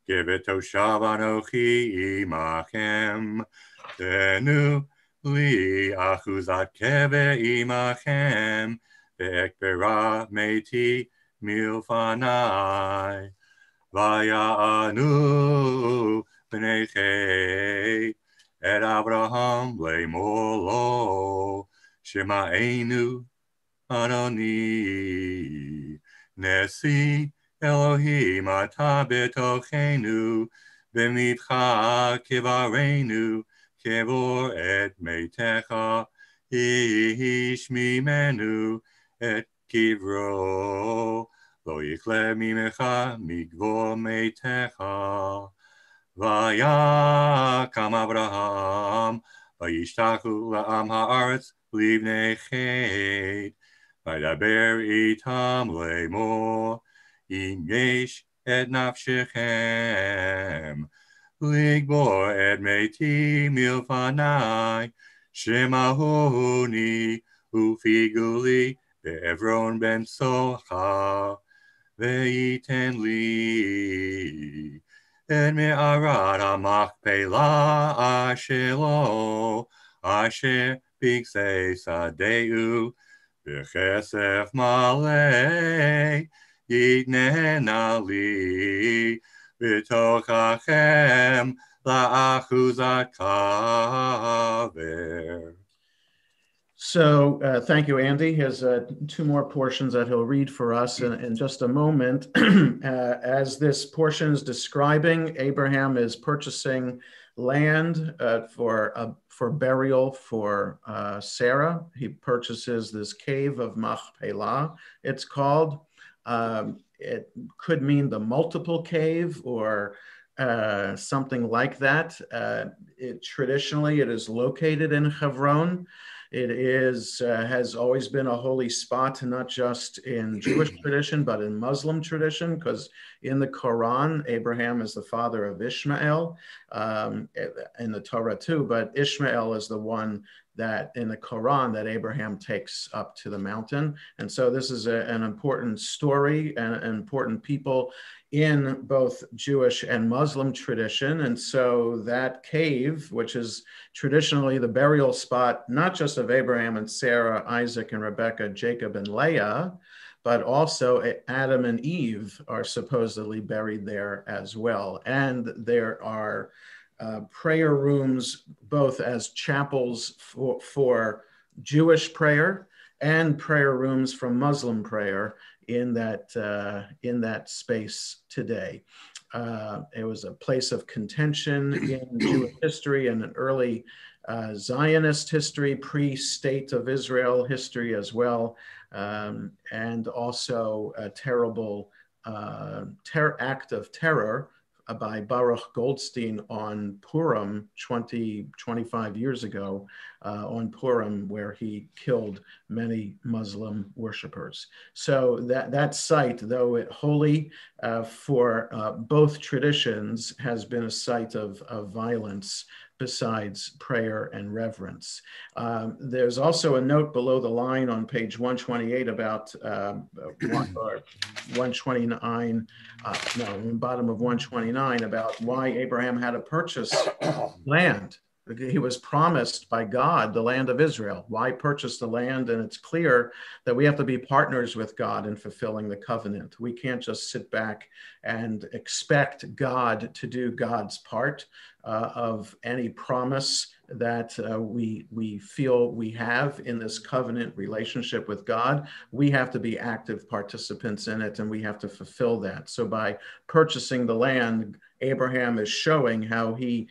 Gevet toshav anochi imachem, tenu li achuzat keve imachem, ve'ekbera meti milfanai, vayanu Bnei Chet, et Abraham lemolo, Shema'enu Adoni, Nesi Elohim ata betochenu, B'mitcha kivarenu, kevor et meitecha, ish mimenu et kivro, lo yichle mimecha migvor meitecha. Vayakam Avraham, vayishtachu la'am ha'aretz livnei chet, vaydaber itam lemor, im yesh et nafshechem, ligbor et meti milfanai, shemahuni ufiguli be'evron ben socha, ve'iten li. En me'arat ha'machpelah ashelo, asher bigzei sadeu, v'chesef malei, yitnena li, בתוככם לאחוזת קבר. So thank you, Andy. He has two more portions that he'll read for us in just a moment. As this portion is describing, Abraham is purchasing land for burial for Sarah. He purchases this cave of Machpelah, it's called. It could mean the multiple cave or something like that. Traditionally, it is located in Hebron. It has always been a holy spot, not just in Jewish tradition, but in Muslim tradition, because in the Quran, Abraham is the father of Ishmael, in the Torah too, but Ishmael is the one that in the Quran that Abraham takes up to the mountain. And so this is an important story and an important people in both Jewish and Muslim tradition. And so that cave, which is traditionally the burial spot, not just of Abraham and Sarah, Isaac and Rebekah, Jacob and Leah, but also Adam and Eve are supposedly buried there as well. And there are prayer rooms, both as chapels for Jewish prayer and prayer rooms for Muslim prayer in that space today. It was a place of contention in Jewish history and an early Zionist history, pre-state of Israel history as well, and also a terrible act of terror by Baruch Goldstein on Purim 25 years ago, on Purim, where he killed many Muslim worshipers. So that site, though it holy for both traditions, has been a site of violence besides prayer and reverence. There's also a note below the line on page 128 about 129, bottom of 129, about why Abraham had to purchase land. He was promised by God the land of Israel. Why purchase the land? And it's clear that we have to be partners with God in fulfilling the covenant. We can't just sit back and expect God to do God's part of any promise that we feel we have in this covenant relationship with God. We have to be active participants in it, and we have to fulfill that. So by purchasing the land, Abraham is showing how he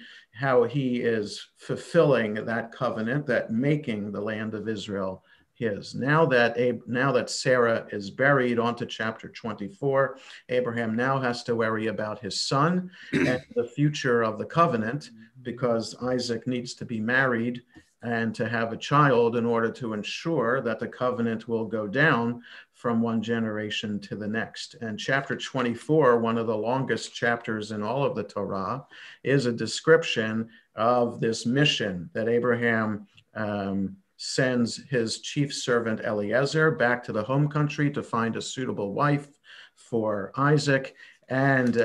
is fulfilling that covenant, that making the land of Israel his. Now that Sarah is buried, onto chapter 24, Abraham now has to worry about his son and the future of the covenant, because Isaac needs to be married and to have a child in order to ensure that the covenant will go down from one generation to the next. And chapter 24, one of the longest chapters in all of the Torah, is a description of this mission that Abraham sends his chief servant Eliezer back to the home country to find a suitable wife for Isaac, and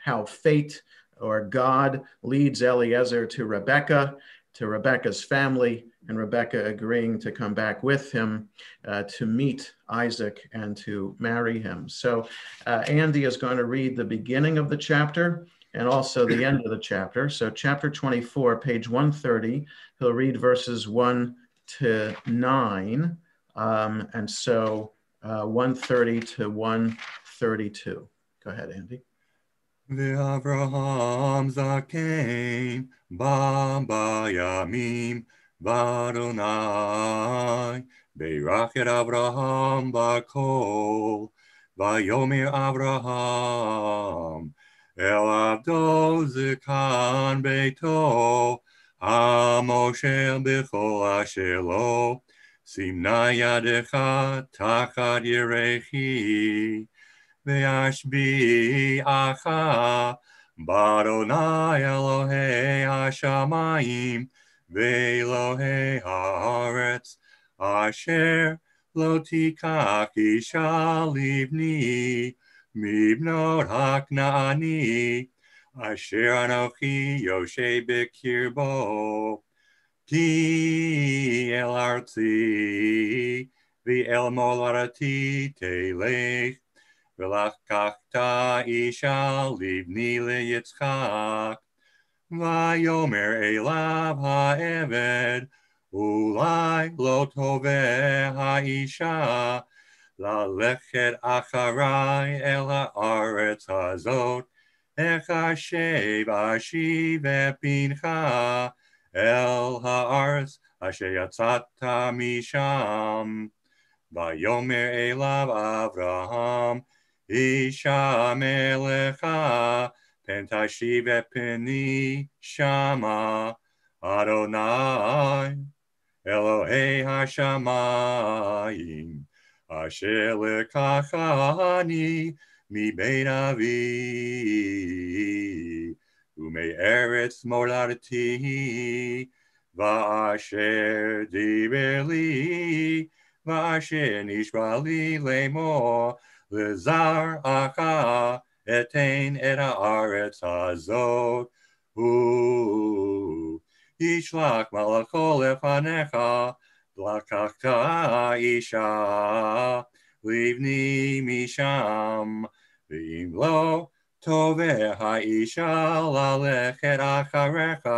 how fate or God leads Eliezer to Rebekah's family, and Rebekah agreeing to come back with him to meet Isaac and to marry him. So Andy is going to read the beginning of the chapter and also the end of the chapter. So chapter 24, page 130, he'll read verses 1 to 9, and so 130 to 132. Go ahead, Andy. Avraham zaken bayamim v'Adonai beirach et Avraham bakol vayomer Avraham el avdo zekan beito hamoshel b'chol asher lo simna yadecha tachat yerechi Ve'ashbi'acha b'Adonai Elohei hashamayim ve'Elohei haaretz asher lo tikach isha livni mibnot hakna'ani asher anochi yoshe b'kirbo ki el artzi ve'el molarati telech ולקחת אישה לבני ליצחק. ויאמר אליו העבד, אולי לא תובע האישה ללכת אחריי אל הארץ הזאת, איך אשיב את בנך אל הארץ אשר יצאת משם. ויאמר אליו אברהם, אישה מלכה, פן תשיב את פני שמה, אדוני אלוהי השמיים, אשר לקחני מבית אבי ומארץ מולדתי, ואשר דיבר לי, ואשר נשבע לי לאמור, לזרעך אתן את הארץ הזאת, הוא ישלח מלאכו לפניך, לקחת אישה לבני משם, ואם לא תובע האישה ללכת אחריך,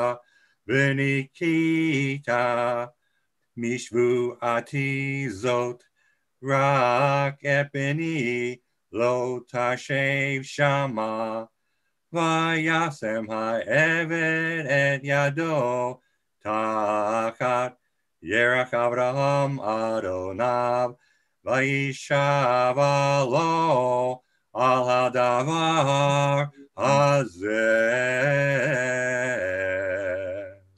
וניקית משבועתי זאת, רק את בני לא תשב שמה. וישם העבד את ידו תחת ירח אברהם אדוניו, וישבע לו על הדבר הזה.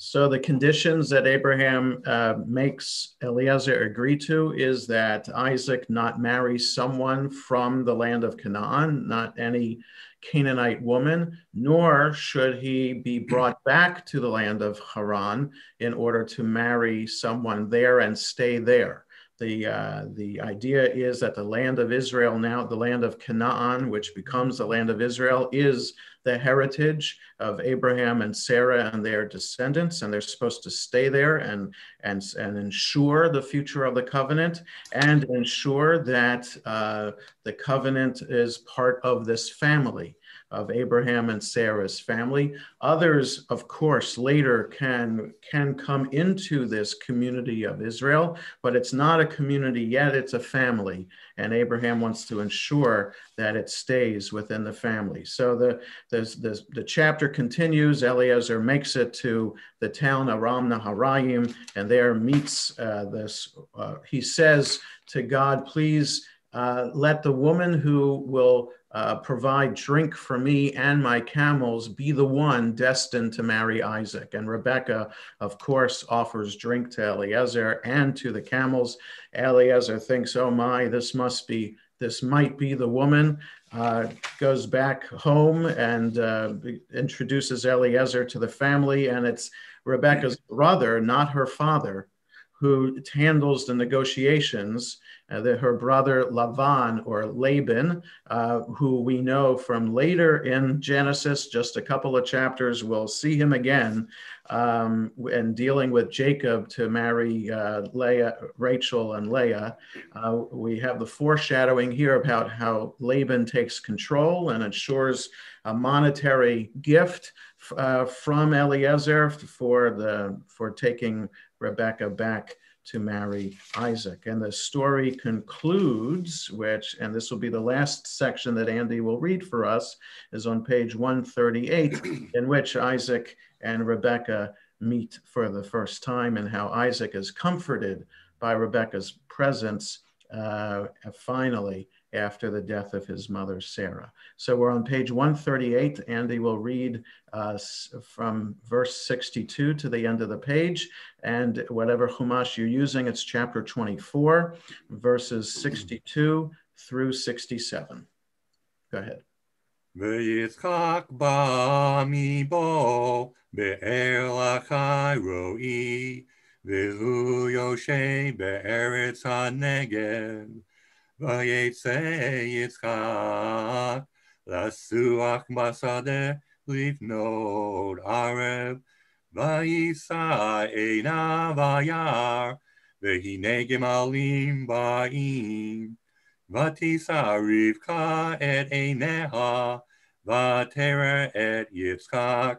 So the conditions that Abraham makes Eliezer agree to is that Isaac not marry someone from the land of Canaan, not any Canaanite woman, nor should he be brought back to the land of Haran in order to marry someone there and stay there. The idea is that the land of Israel now, the land of Canaan, which becomes the land of Israel, is the heritage of Abraham and Sarah and their descendants, and they're supposed to stay there and ensure the future of the covenant and ensure that the covenant is part of this family, of Abraham and Sarah's family. Others, of course, later can come into this community of Israel, but it's not a community yet, it's a family. And Abraham wants to ensure that it stays within the family. So the chapter continues. Eliezer makes it to the town Aram Naharaim, and there meets he says to God, please let the woman who will provide drink for me and my camels be the one destined to marry Isaac. And Rebekah, of course, offers drink to Eliezer and to the camels. Eliezer thinks, oh my, this might be the woman, goes back home and introduces Eliezer to the family. And it's Rebekah's brother, not her father, who handles the negotiations. Her brother Lavan, or Laban, who we know from later in Genesis, just a couple of chapters, we'll see him again, and dealing with Jacob to marry Rachel and Leah. We have the foreshadowing here about how Laban takes control and ensures a monetary gift from Eliezer for taking Rebekah back to marry Isaac. And the story concludes, and this will be the last section that Andy will read for us, is on page 138, in which Isaac and Rebekah meet for the first time, and how Isaac is comforted by Rebekah's presence finally after the death of his mother, Sarah. So we're on page 138. Andy will read from verse 62 to the end of the page, and whatever Chumash you're using, it's chapter 24, verses 62 through 67. Go ahead. ויצחק בא מבוא באר לחי רועי, והוא יושב בארץ הנגב. ויצא יצחק לסוח בשדה לפנות ערב, ויישא עיניו היער, והנה גמלים באים, ותישא רבקה את עיניה, ותרא את יצחק,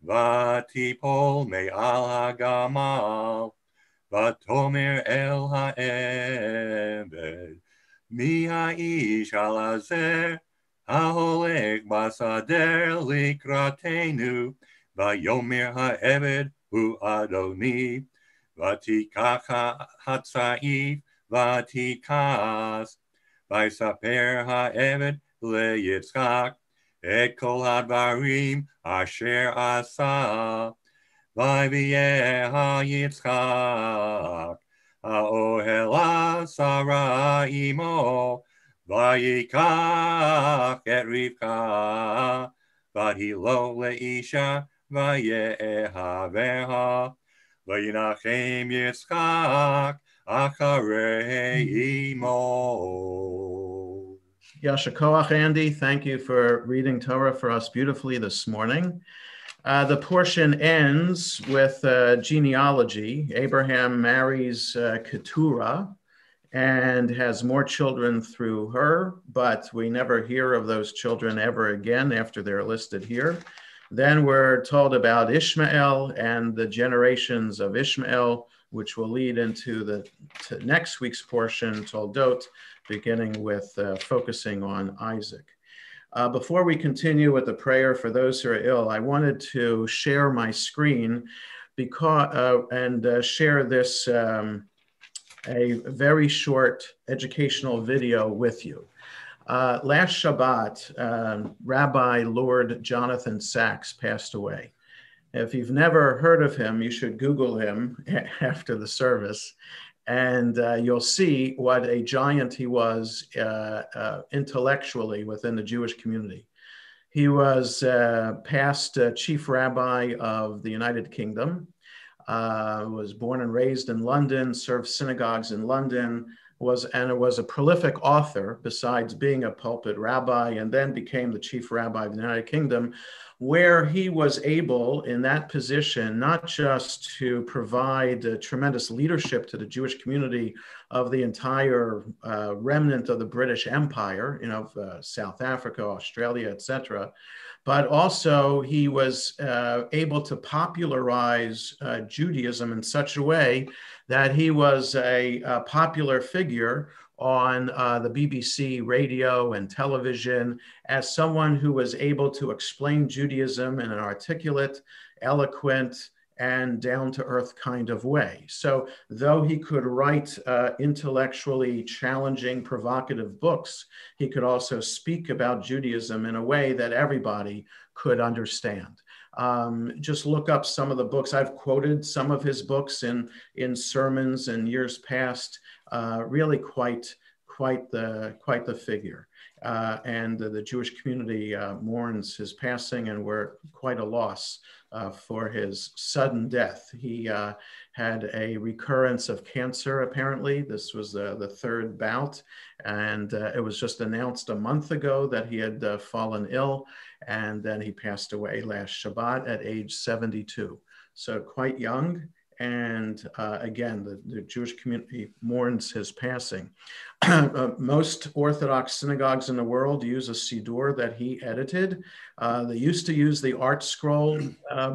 ותיפול מעל הגמל, ותאמר אל העבד, מי האיש הלזר ההולך בסדר לקראתנו? ויאמר העבד, הוא אדוני. ותיקח הצעיף ותכעס, ויספר העבד ליצחק את כל הדברים אשר עשה. ויביא יצחק האוהלה שרה עמו, ויקח את רבקה, ויהי לו לאישה, ויאהביה. וינחם יצחק אחרי אמו. Yasha Koach, Andy, thank you for reading Torah for us beautifully this morning. The portion ends with genealogy. Abraham marries Keturah and has more children through her, but we never hear of those children ever again after they're listed here. Then we're told about Ishmael and the generations of Ishmael, which will lead into next week's portion, Toldot, beginning with focusing on Isaac. Before we continue with the prayer for those who are ill, I wanted to share my screen and share this a very short educational video with you. Last Shabbat, Rabbi Lord Jonathan Sachs passed away. If you've never heard of him, you should Google him after the service, and you'll see what a giant he was intellectually within the Jewish community. He was past chief rabbi of the United Kingdom, was born and raised in London, served synagogues in London, was a prolific author besides being a pulpit rabbi, and then became the chief rabbi of the United Kingdom, where he was able in that position not just to provide tremendous leadership to the Jewish community of the entire remnant of the British Empire, South Africa, Australia, etc., but also he was able to popularize Judaism in such a way that he was a popular figure on the BBC radio and television as someone who was able to explain Judaism in an articulate, eloquent, and down-to-earth kind of way. So though he could write intellectually challenging, provocative books, he could also speak about Judaism in a way that everybody could understand. Just look up some of the books. I've quoted some of his books in sermons in years past. Really quite the figure. And the Jewish community mourns his passing, and we're quite a loss for his sudden death. He had a recurrence of cancer, apparently. This was the third bout, and it was just announced a month ago that he had fallen ill, and then he passed away last Shabbat at age 72. So quite young. And again, the Jewish community mourns his passing. Most Orthodox synagogues in the world use a Siddur that he edited. They used to use the Art Scroll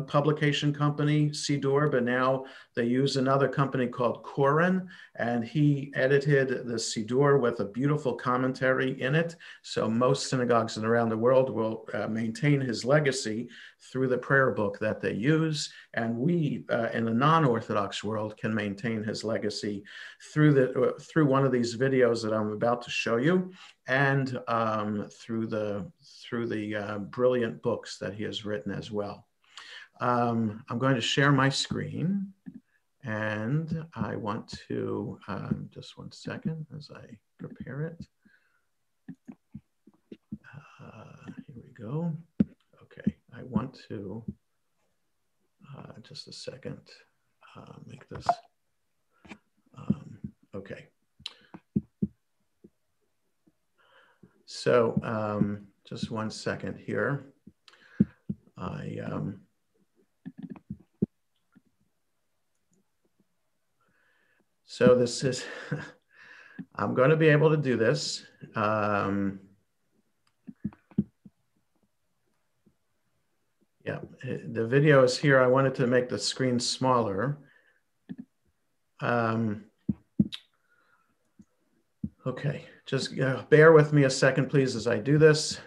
publication company, Siddur, but now they use another company called Koren, and he edited the Siddur with a beautiful commentary in it. So most synagogues around the world will maintain his legacy through the prayer book that they use. And we, in the non-Orthodox world, can maintain his legacy through one of these videos that I'm about to show you, and through the brilliant books that he has written as well. I'm going to share my screen, and I want to, just one second as I prepare it. Here we go. Okay, I want to, just a second, make this, okay. So just one second here. So this is I'm going to be able to do this. Yeah, the video is here. I wanted to make the screen smaller. Okay, just bear with me a second, please, as I do this.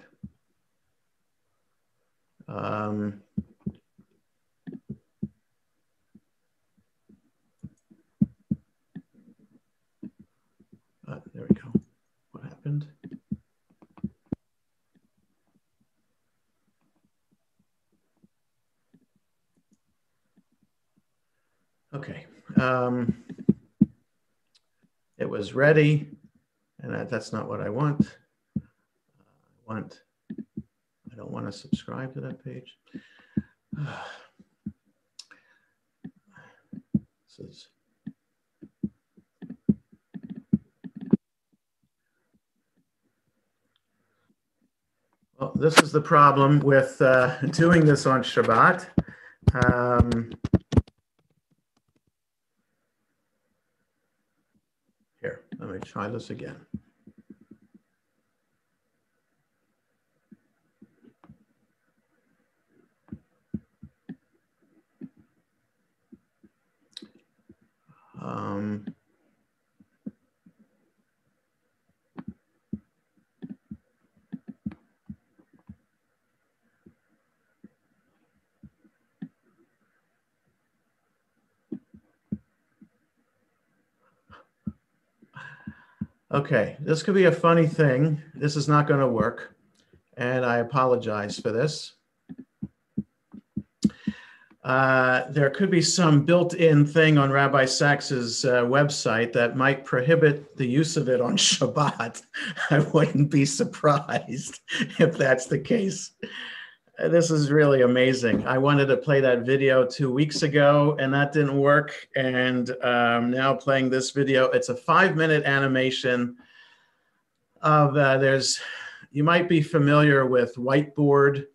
There we go. What happened? Okay. It was ready, and that's not what I want. I don't want to subscribe to that page. This is. Well, this is the problem with doing this on Shabbat. Here, let me try this again. Okay, this could be a funny thing. This is not going to work, and I apologize for this. There could be some built-in thing on Rabbi Sax's website that might prohibit the use of it on Shabbat. I wouldn't be surprised if that's the case. This is really amazing. I wanted to play that video 2 weeks ago, and that didn't work. And now playing this video, it's a 5-minute animation of you might be familiar with whiteboard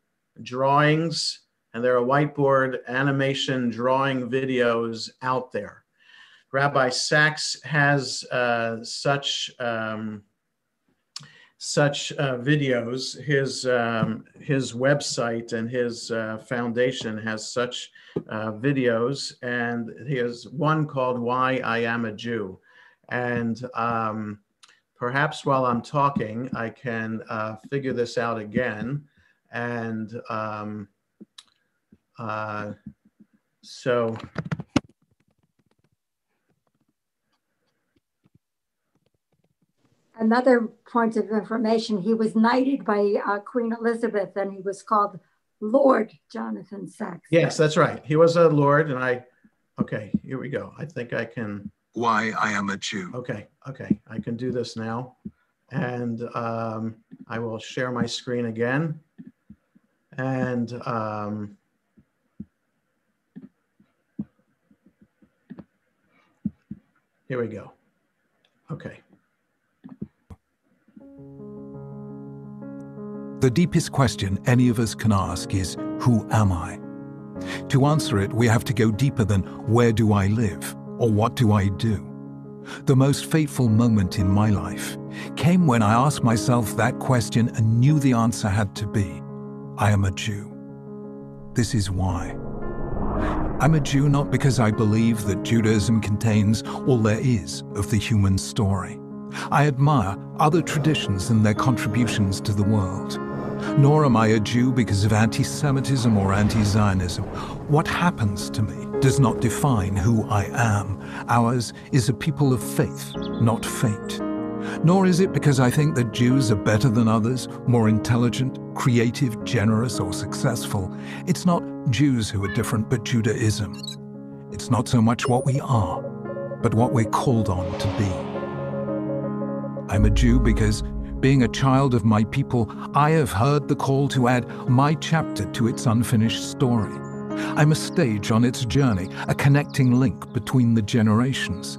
drawings, and there are whiteboard animation drawing videos out there. Rabbi Sachs has such videos. His website and his foundation has such videos, and he has one called "Why I Am a Jew," and perhaps while I'm talking, I can figure this out again, and so. Another point of information, he was knighted by Queen Elizabeth, and he was called Lord Jonathan Sachs. Yes, that's right. He was a lord, and okay, here we go. I think I can. Why I Am a Jew. Okay, I can do this now. And I will share my screen again. And here we go. Okay. The deepest question any of us can ask is, who am I? To answer it, we have to go deeper than where do I live or what do I do? The most fateful moment in my life came when I asked myself that question and knew the answer had to be, I am a Jew. This is why. I'm a Jew not because I believe that Judaism contains all there is of the human story. I admire other traditions and their contributions to the world. Nor am I a Jew because of anti-Semitism or anti-Zionism. What happens to me does not define who I am. Ours is a people of faith, not fate. Nor is it because I think that Jews are better than others, more intelligent, creative, generous, or successful. It's not Jews who are different, but Judaism. It's not so much what we are, but what we're called on to be. I'm a Jew because, being a child of my people, I have heard the call to add my chapter to its unfinished story. I'm a stage on its journey, a connecting link between the generations.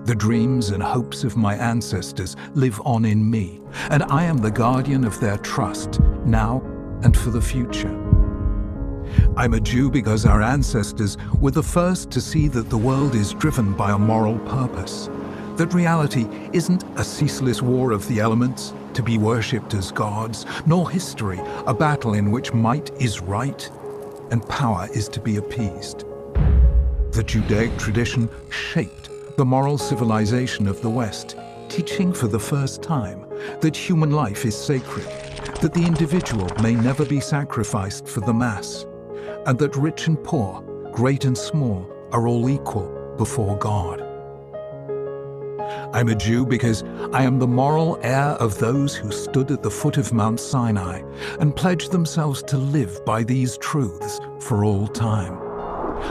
The dreams and hopes of my ancestors live on in me, and I am the guardian of their trust, now and for the future. I'm a Jew because our ancestors were the first to see that the world is driven by a moral purpose. that reality isn't a ceaseless war of the elements to be worshipped as gods, nor history a battle in which might is right and power is to be appeased. The Judaic tradition shaped the moral civilization of the West, teaching for the first time that human life is sacred, that the individual may never be sacrificed for the mass, and that rich and poor, great and small, are all equal before God. I'm a Jew because I am the moral heir of those who stood at the foot of Mount Sinai and pledged themselves to live by these truths for all time.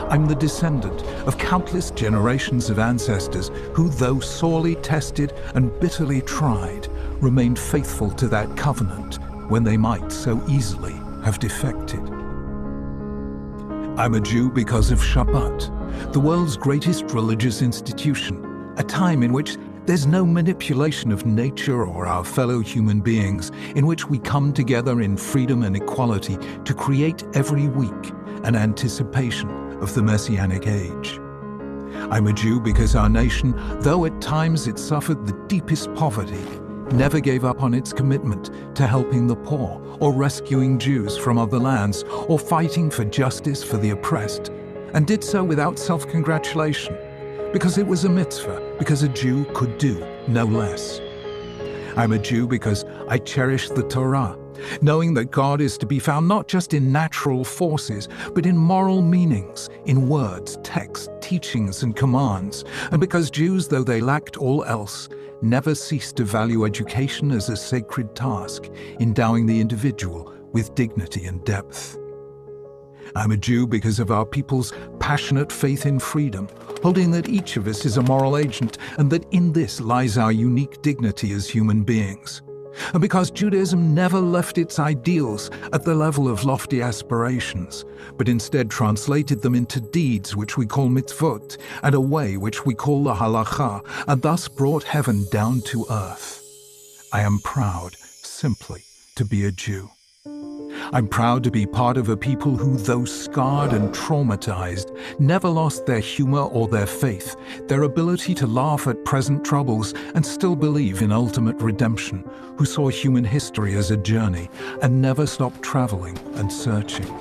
I'm the descendant of countless generations of ancestors who, though sorely tested and bitterly tried, remained faithful to that covenant when they might so easily have defected. I'm a Jew because of Shabbat, the world's greatest religious institution, a time in which there's no manipulation of nature or our fellow human beings, in which we come together in freedom and equality to create every week an anticipation of the Messianic age. I'm a Jew because our nation, though at times it suffered the deepest poverty, never gave up on its commitment to helping the poor or rescuing Jews from other lands or fighting for justice for the oppressed, and did so without self-congratulation, because it was a mitzvah, because a Jew could do no less. I'm a Jew because I cherish the Torah, knowing that God is to be found not just in natural forces, but in moral meanings, in words, texts, teachings, and commands, and because Jews, though they lacked all else, never ceased to value education as a sacred task, endowing the individual with dignity and depth. I'm a Jew because of our people's passionate faith in freedom, holding that each of us is a moral agent and that in this lies our unique dignity as human beings. And because Judaism never left its ideals at the level of lofty aspirations, but instead translated them into deeds which we call mitzvot, and a way which we call the halacha, and thus brought heaven down to earth. I am proud, simply, to be a Jew. I'm proud to be part of a people who, though scarred and traumatized, never lost their humor or their faith, their ability to laugh at present troubles and still believe in ultimate redemption, who saw human history as a journey and never stopped traveling and searching.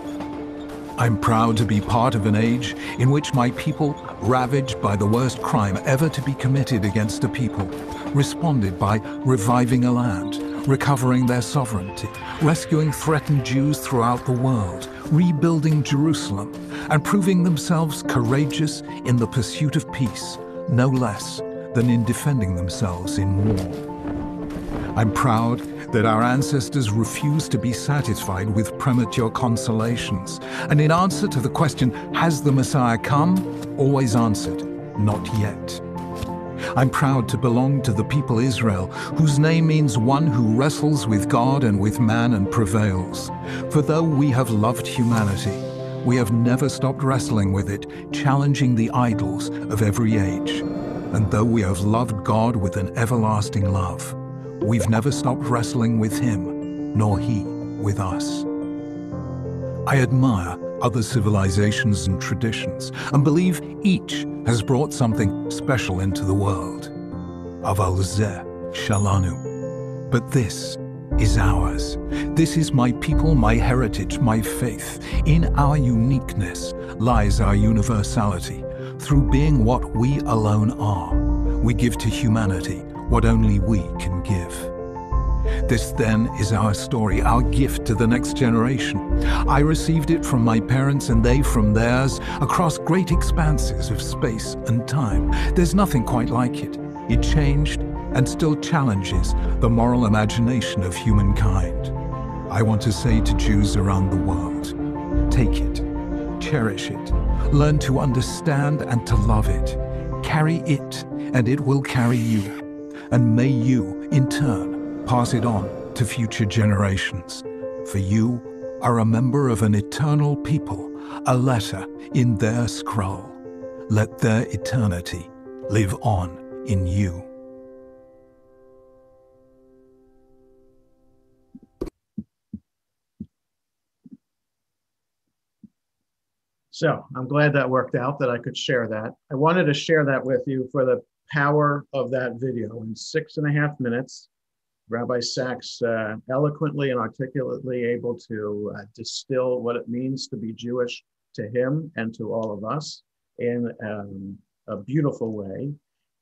I'm proud to be part of an age in which my people, ravaged by the worst crime ever to be committed against a people, responded by reviving a land, recovering their sovereignty, rescuing threatened Jews throughout the world, rebuilding Jerusalem, and proving themselves courageous in the pursuit of peace, no less than in defending themselves in war. I'm proud that our ancestors refused to be satisfied with premature consolations, and in answer to the question, has the Messiah come, always answered, not yet. I'm proud to belong to the people Israel, whose name means one who wrestles with God and with man and prevails. For though we have loved humanity, we have never stopped wrestling with it, challenging the idols of every age. And though we have loved God with an everlasting love, we've never stopped wrestling with Him, nor He with us. I admire other civilizations and traditions, and believe each has brought something special into the world. Aval zeh shalanu. But this is ours. This is my people, my heritage, my faith. In our uniqueness lies our universality. Through being what we alone are, we give to humanity what only we can give. This then is our story, our gift to the next generation. I received it from my parents and they from theirs, across great expanses of space and time. There's nothing quite like it. It changed and still challenges the moral imagination of humankind. I want to say to Jews around the world, take it, cherish it, learn to understand and to love it. Carry it, and it will carry you. And may you, in turn, pass it on to future generations. For you are a member of an eternal people, a letter in their scroll. Let their eternity live on in you. So I'm glad that worked out, that I could share that. I wanted to share that with you for the power of that video. In 6.5 minutes, Rabbi Sachs eloquently and articulately able to distill what it means to be Jewish to him and to all of us in a beautiful way.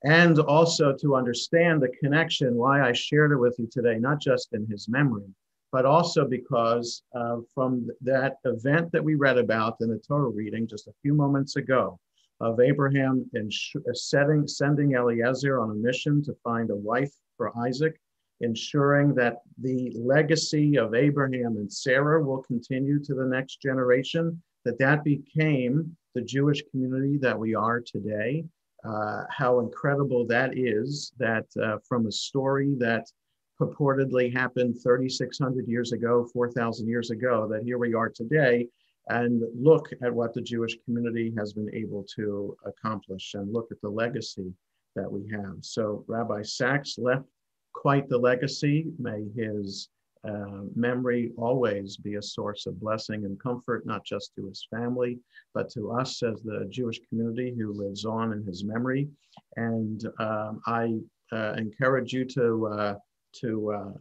And also to understand the connection, why I shared it with you today, not just in his memory, but also because from that event that we read about in the Torah reading just a few moments ago, of Abraham sending Eliezer on a mission to find a wife for Isaac, ensuring that the legacy of Abraham and Sarah will continue to the next generation, that became the Jewish community that we are today. How incredible that is, that from a story that purportedly happened 3,600 years ago, 4,000 years ago, that here we are today, and look at what the Jewish community has been able to accomplish, and look at the legacy that we have. So Rabbi Sachs left quite the legacy. May his memory always be a source of blessing and comfort, not just to his family, but to us as the Jewish community who lives on in his memory. And I encourage you to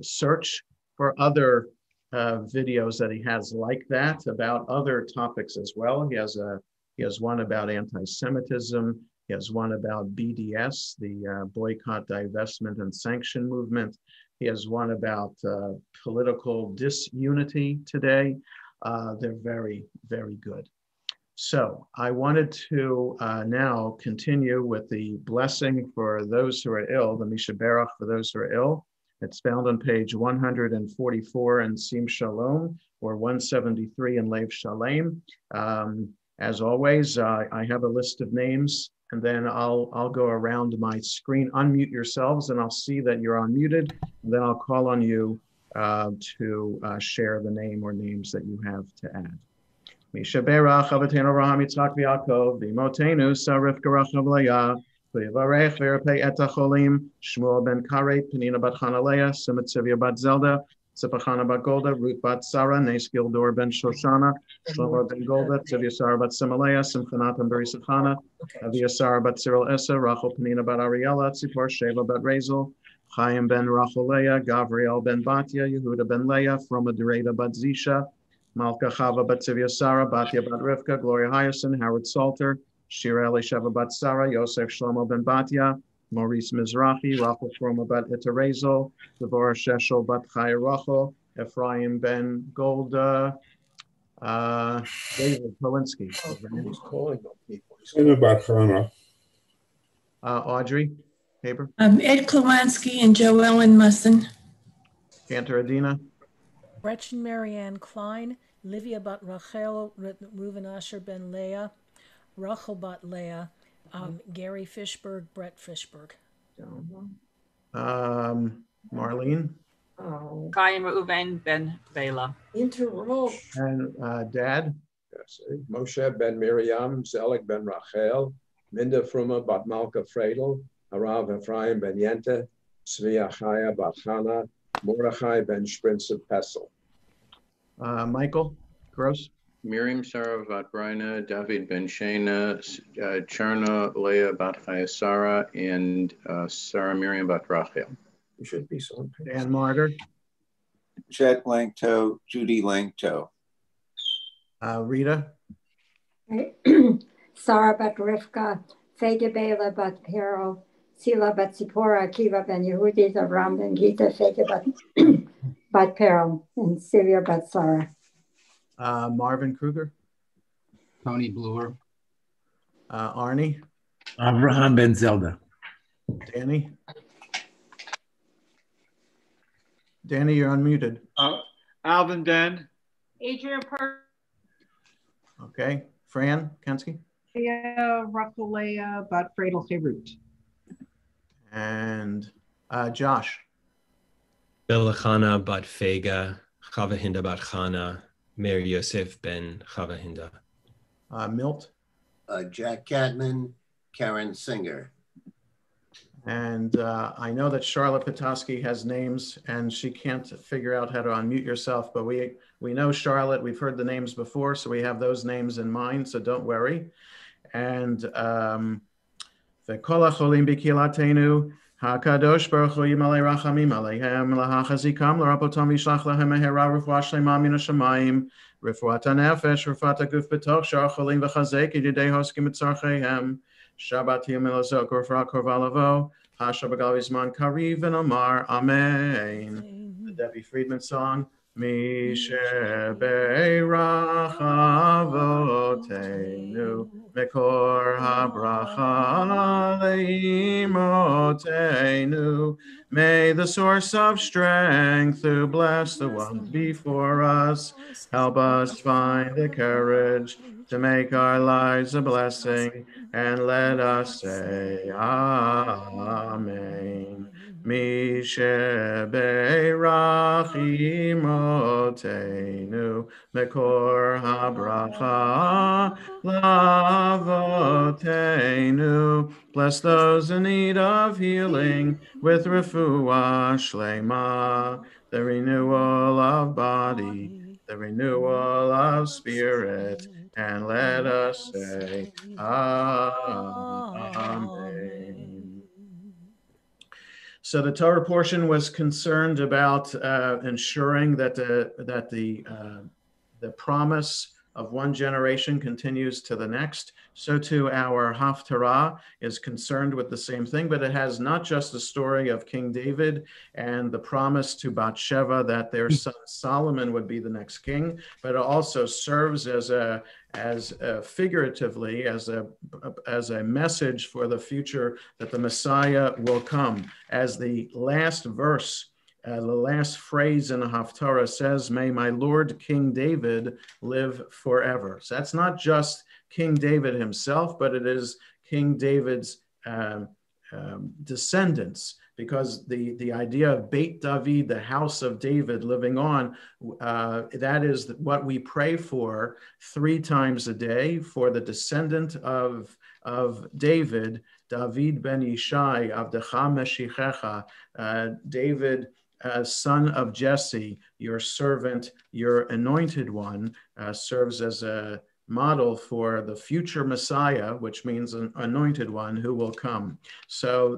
search for other videos that he has like that about other topics as well. He has one about anti-Semitism. He has one about BDS, the boycott, divestment, and sanction movement. He has one about political disunity today. They're very, very good. So I wanted to now continue with the blessing for those who are ill, the Mishaberach for those who are ill. It's found on page 144 in Sim Shalom, or 173 in Lev Shalem. As always, I have a list of names, and then I'll go around my screen. Unmute yourselves, and I'll see that you're unmuted. And then I'll call on you to share the name or names that you have to add. Mishaberach Avatenu Avraham Yitzchak v'Yaakov v'imotenu Sarif Garachnav Leah v'Yivarech v'Yirpei et HaCholim Shmuel ben Karei Penina bat Chanaleah Simatzivia bat Zelda Tzipachana bat Golda Ruth bat Sarah Nes Gildor ben Shoshana Shlomo ben Golda Tzivia Sarah bat Simaleah Simchanat ben Berisachana Avia Sarah bat Cyril Essa Rachel Penina bat Ariella Tzipor Sheva bat Razel Chaim ben Rachel Leah Gavriel ben Batya Yehuda ben Leah Froma Dereda bat Zisha Malka Chava bat Tzivia Sarah, Batya bat Rivka, Gloria Hyacinth, Howard Salter, Shira Elisheva bat Sarah, Yosef Shlomo ben Batya, Maurice Mizrahi, Rachel Froma bat Iterezel, Devorah Sheshel bat Chaya Rachel, Ephraim ben Golda, David Polinsky. He's calling people. Audrey Haber. Ed Klowansky and Joellen Musson. Cantor Adina. Gretchen Marianne Klein, Livia bat Rachel, Reuven Asher ben Leah, Rachel bat Leah, Gary Fishberg, Brett Fishberg. Marlene. Chaim Reuven ben Bela. Interrupt. And Dad. Yes, Moshe ben Miriam, Zelig ben Rachel, Minda Fruma bat Malka Fredel, Harav Ephraim ben Yente, Tzvi Achaya bat Chana, Mordechai ben Sprinzer Pessel. Michael Gross. Miriam Sarah bat Brina, David ben Shana, Cherna Leah bat Chayasara, and Sarah Miriam bat Rachel. You should be so. Dan Martyr. Chet Langto, Judy Langto. Rita. Sarah bat Rivka, Fege Bela bat Peril, Sila bat Zipporah, Akiva ben Yehudi, Avram ben Gita, Fege bat Peril, and Sylvia bat Sarah. Marvin Kruger. Tony Bluer. Arnie. Avraham ben Zelda. Danny. Danny, you're unmuted. Alvin Den. Adrian Per. Okay. Fran Kensky. Rachalea bat Fredel Herut. And Josh. Belachana bat Fega, Chava Hinda bat Chana, Meir Yosef ben Chava Hinda. Milt. Jack Cadman, Karen Singer. And I know that Charlotte Petoskey has names and she can't figure out how to unmute yourself, but we know Charlotte, we've heard the names before, so we have those names in mind, so don't worry. And V'kol hacholim b'kilatenu, HaKadosh Baruch Hu Yimalei Rachamim Aleihem, Lahachazikam, L'rapotam Yishlach Lahem Mehera, Refuah Shlema Min HaShamayim, Refuat HaNefesh, Refuat HaGuf B'toch Shar Cholim V'chazek, Yididei Hoskim Et Tzarcheihem, Shabbat Yom Elazok, Refuah Korva Lavo, Hasha B'gal Yizman Kariv V'Nomar, Amen. The Debbie Friedman song, Mishe Be'erach Avotenu, Mekor habracha leimotenu. May the source of strength who bless the ones before us help us find the courage to make our lives a blessing, and let us say Amen. Mishe be'erach imotenu, Mekor habracha lavotenu. Bless those in need of healing with refuah shlema, the renewal of body, the renewal of spirit, and let us say Amen. So the Torah portion was concerned about ensuring that the promise of one generation continues to the next. So too our Haftarah is concerned with the same thing, but it has not just the story of King David and the promise to Bathsheba that their son Solomon would be the next king, but it also serves figuratively as a message for the future that the Messiah will come. As the last verse, the last phrase in the Haftarah says, "May my Lord King David live forever." So that's not just King David himself, but it is King David's descendants, because the idea of Beit David, the house of David living on, that is what we pray for 3 times a day for the descendant of David, David ben Yishai, Avdecha Meshichecha, David, son of Jesse, your servant, your anointed one, serves as a model for the future Messiah, which means an anointed one who will come. So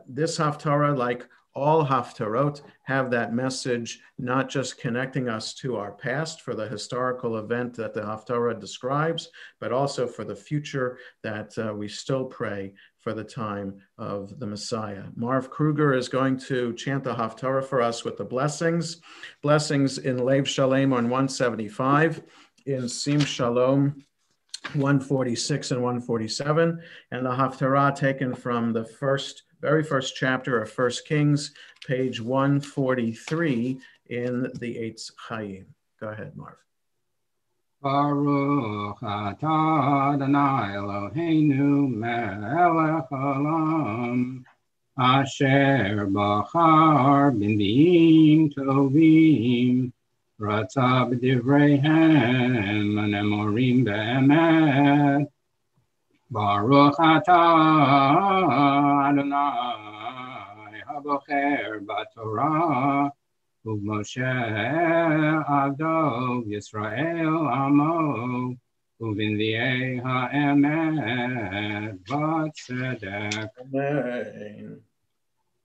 this Haftarah, like all Haftarot, have that message, not just connecting us to our past for the historical event that the Haftarah describes, but also for the future that we still pray for the time of the Messiah. Marv Kruger is going to chant the Haftarah for us with the blessings. Blessings in Lev Shalem on 175, in Sim Shalom 146 and 147, and the Haftarah taken from the very first chapter of 1 Kings, page 143 in the Eitz Chaim. Go ahead, Marv. Baruch atah Adonai Eloheinu melech haolam, asher bachar b'nbiim tovim, Ratza b'divreihem anemorim be'emet. Baruch atah Adonai habocher b'Torah, u'Moshe avdo Yisrael amo, u'b'nvi'ei ha'emet b'tzedek. Amen.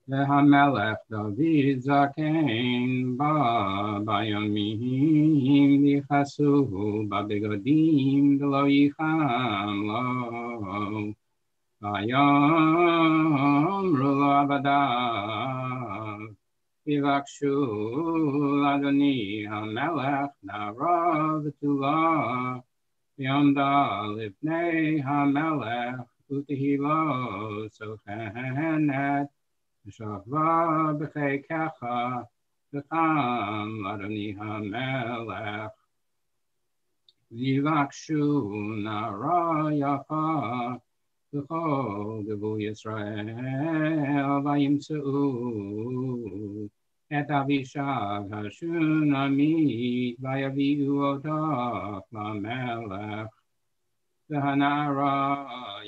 V'hamelech David zaken b'yomim yichasu b'begodim v'lo yicham lo. V'yomru lo avadav v'yivakshu l'Adoni hamelech na'ara v'tula v'yamda lifnei hamelech u'tehilo sochenet Shava b'cheikecha v'cham l'Adoni hamelech v'yivakshu na'ara yafa v'chol gevul Yisrael v'yimtzeu et Avishav hashunamit v'yaviu otoch lamelech v'hanara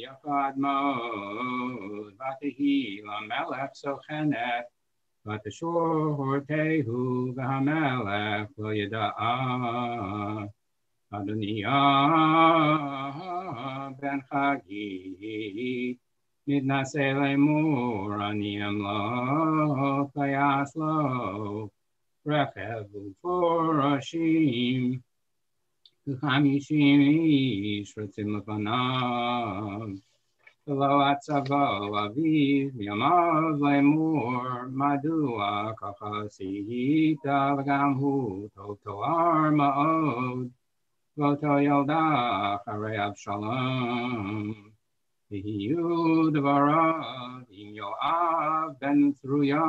yafad mod v'tehi lamelech sochenet v'teshor tehu v'hamelech lo yada'a Adoniyah ben Chagi מתנשא לאמור, אני אמלוך, ויעש לו רכב ופורשים, ו50 איש רצים לפניו. ולא עצבו אביו מימיו לאמור, מדוע ככה עשית, וגם הוא טוב תואר מאוד, ואותו ילדה אחרי אבשלום. ויהיו דבריו עם יואב בן צרויה,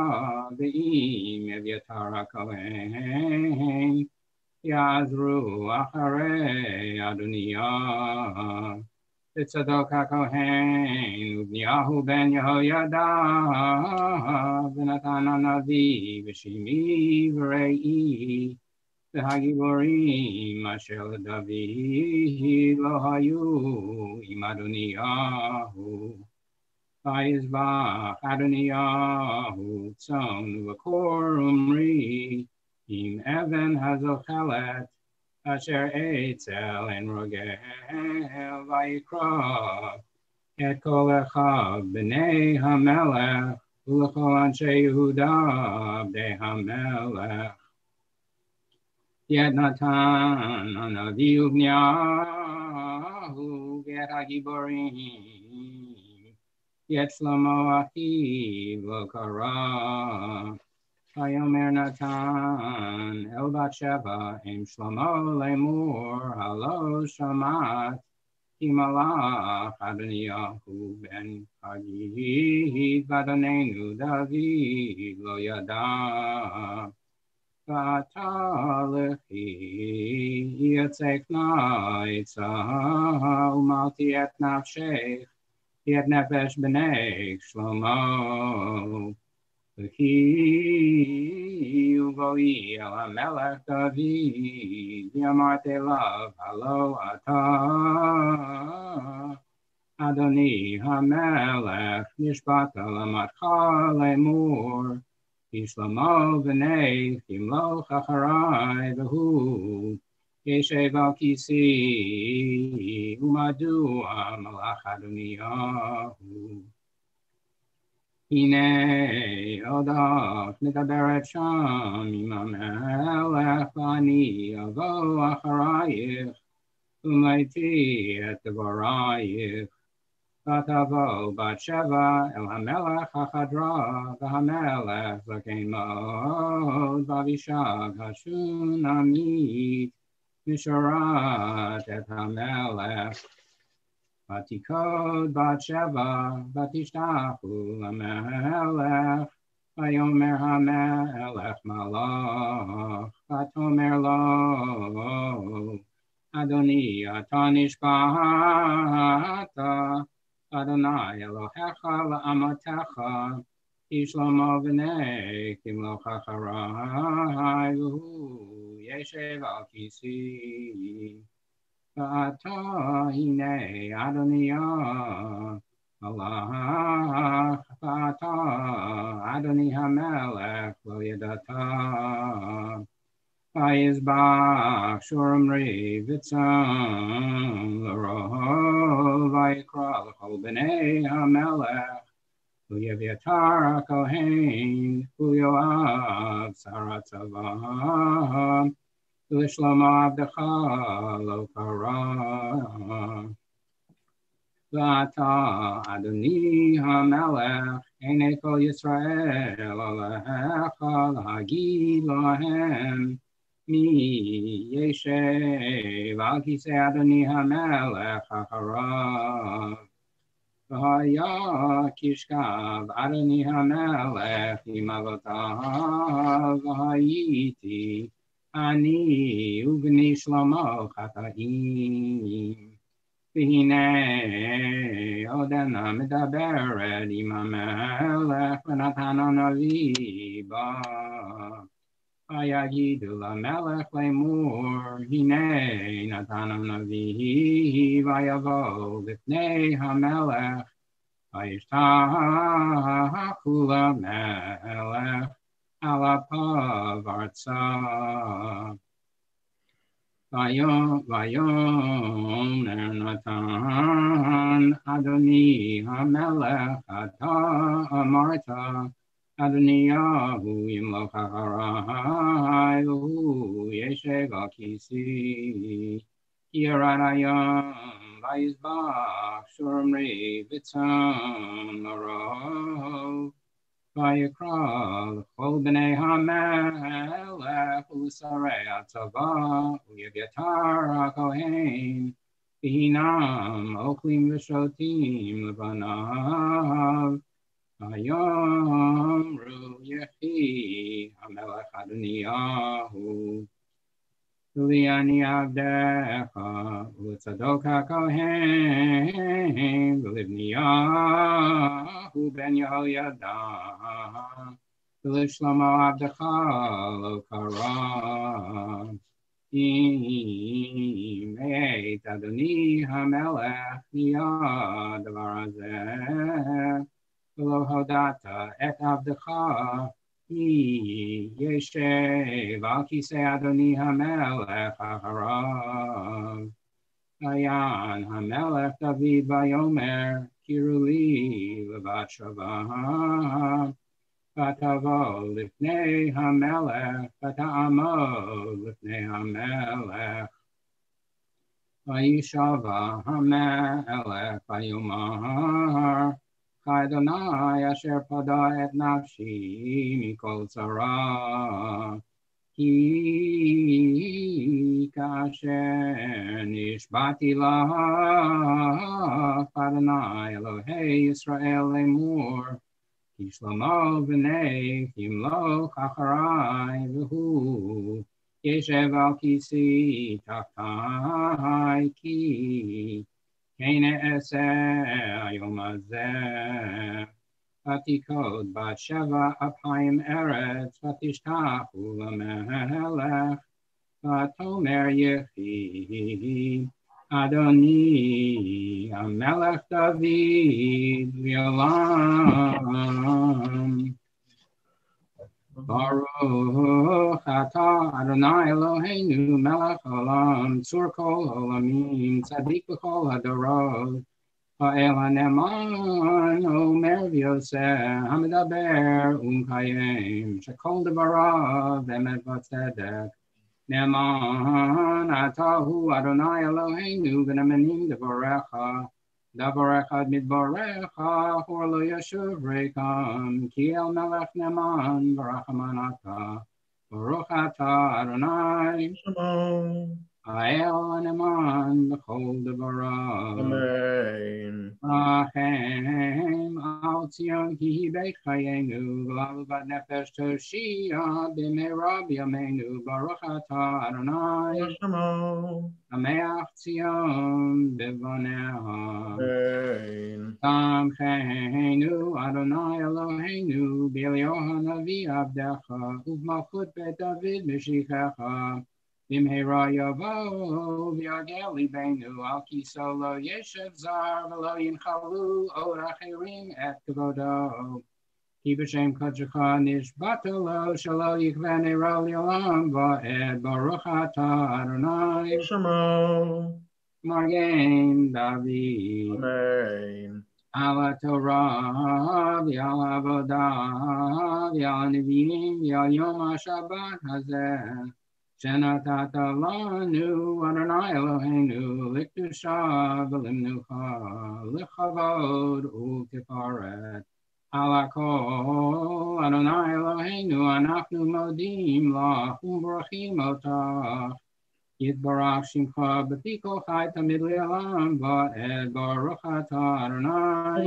ועם אביתר הכהן, יעזרו אחרי אדוניה. וצדוק הכהן, ובניהו בן יהוידע, ונתן הנביא, ושמעי וראי, והגיבורים אשר לדוד לא היו עם אדוניהו. ויזבח אדוניהו צאן ובקור ומרי, עם אבן הזוחלת, אשר אצל אין רוגל, ויקרא את כל אחיו בני המלך, ולכל אנשי יהודה עבדי המלך. יד נתן הנביא ובניהו, ואת הגיבורים, יד שלמה אחיו לא קרא. ויאמר נתן אל בת שבע אם שלמה לאמור, הלא שמעת כי מלך אדוניהו בן חגית, ואדוננו דוד לא ידע. ועתה לכי יצא כנעצה, ומלתי את נפשך, כי את נפש בנך שלמה. וכי ובואי אל המלך דוד, ואמרת אליו, הלא אתה אדוני המלך, נשבעת למדך לאמור, כי שלמה בנך ימלוך אחרי, והוא ישב על כיסי, ומדוע מלך אדוניהו. הנה עודך מדברת שם עם המלך, ואני אבוא אחרייך, ומלאתי את דברייך. ותבוא בת שבע אל המלך החדרה, והמלך זקן מאוד, ואבישג השונמית משרת את המלך. ותיקוד בת שבע, ותשתחו למלך, ויאמר המלך מלך, ותאמר לו, אדוני אתה נשבעת, אדוני אלוהיך לאמתך, כי שלמה בנך ימלוך אחרי, והוא ישב על כיסי. ועתה הנה אדוניה מלך, ועתה אדוני המלך לא ידעת. ויזבח שורמרי וצאן לרוב, ויקרא לכל בני המלך, ואביתר הכהן, ויואב שר הצבא, ולשלמה עבדך לא קרא. ועתה אדוני המלך, עיני כל ישראל עליך, להגיד להם, מי ישב על כיסא אדוני המלך אחריו. והיה כשכב אדוני המלך עם אבותיו, והייתי אני ובני שלמה חטאים. והנה עודנה מדברת עם המלך, ונתן הנביא בא. ויגידו למלך לאמור, הנה נתן הנביא, ויבוא לפני המלך, וישתחו למלך על אפיו ארצה. Vayomer Natan Adoni Hamelech Ata Amarta Adoniyahu Yimloch Aharai V'hu Yeshev al Kisi Yeranayam Vayizbach Shomri B'tzam Marov Vayikra L'chol B'nei HaMelech U'Sarei HaTzava U'Yeviatar HaKohen V'hinam Oklim V'Shotim L'banav Vayomru Yechi HaMelech Adoniyahu Liani Abdecha U'Tzadok HaKohen V'Livniyahu Ben Yehoyada V'Lishlomo Abdecha Lo Kara Im Eit Adoni HaMelech Miyad Davar Hazeh V'Lo Hodata Et Abdecha Yeshev al Kisei Adoni HaMelech Acharav Ayan HaMelech David Vayomer Kiruli Levat Shavah Vatavo Lifnei HaMelech Vata'amo Lifnei HaMelech Vayishava HaMelech Vayomar Adonai asher pada et nafshi mikol tzara ki kasher nishbati lah Adonai Elohei Yisrael lemur kishlomo v'nei kimloch acharai v'hu yeshev al kisi tachtai ki Kene Eser Yom Hazeh Vatikod Bat Sheva Apayim Eretz Vatishtachu Lamelech Vatomer Yechi Adoni Amelech David V'Olam Baruch Atah Adonai Eloheinu Melech Olam Tzur Kol Olamim Tzadik B'Chol Hadorot Ha'el HaNeman Omer V'Yoseh HaMedaber Kayem Shekol Devarav Emet V'Tzedek Neman Atahu Adonai Eloheinu V'Nemenim Devarecha Davarecha Midvarecha Hor Lo Yeshuv Rekam Ki El Melech Neman V'Rachamanata Baruch Atah Adonai Ha'el HaNeman B'Chol Devarav Amen. Rachem Al Tzion Ki Hi Beit Chayenu V'Aluvat Nefesh Toshia B'Meira B'Yameinu Baruch Atah Adonai Ameach Tzion B'Voneha Amen. Tamcheinu Adonai Eloheinu B'Elio HaNavi Abdecha U'Malchut Beit David B'Shichecha B'Mheira Yavo V'Yagel Libeinu Al Kiso Lo Yeshev Zar V'Lo Yinchalu Od Achirim Et Kvodo Ki B'Shem Kodecha Nishbata Lo Shelo Yikven Eiro L'Olam Va'ed Baruch Atah Adonai Magen David Amen. Ala Torah V'Al Avodah V'Al Nevi'im V'Al Yom HaShabbat Hazeh Shenatata Lanu Adonai Eloheinu L'Kedusha V'Limnucha L'Chavod U'Tifaret Ala Kol Adonai Eloheinu Anachnu Modim Lach U'Brachim Otach Yitbarach Shimcha B'Piko Chai Tamid Le'Olam Va'ed Baruch Atah Adonai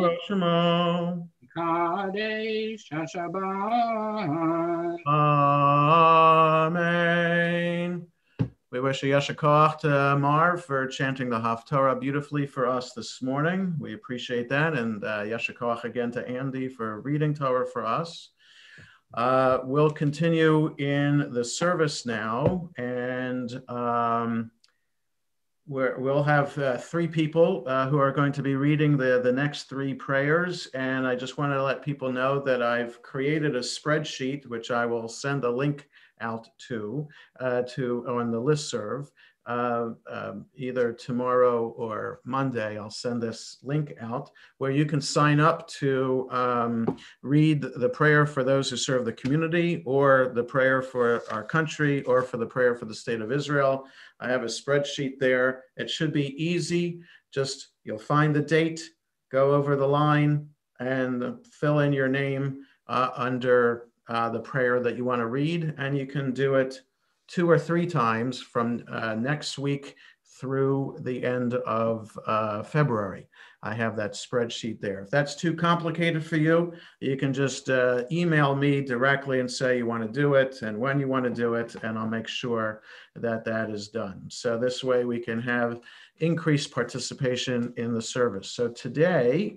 Kadesh HaShabbat Amen. We wish a Yasher Koach to Marv for chanting the Haftarah beautifully for us this morning. We appreciate that. And Yasher Koach again to Andy for reading Torah for us. We'll continue in the service now, and we'll have three people who are going to be reading the next three prayers. And I just wanted to let people know that I've created a spreadsheet, which I will send a link out to on the listserv. either tomorrow or Monday. I'll send this link out where you can sign up to read the prayer for those who serve the community, or the prayer for our country, or for the prayer for the state of Israel. I have a spreadsheet there. It should be easy. Just you'll find the date, go over the line, and fill in your name under the prayer that you want to read, and you can do it 2 or 3 times from next week through the end of February. I have that spreadsheet there. If that's too complicated for you, you can just email me directly and say you want to do it and when you want to do it, and I'll make sure that that is done. So this way we can have increased participation in the service. So today,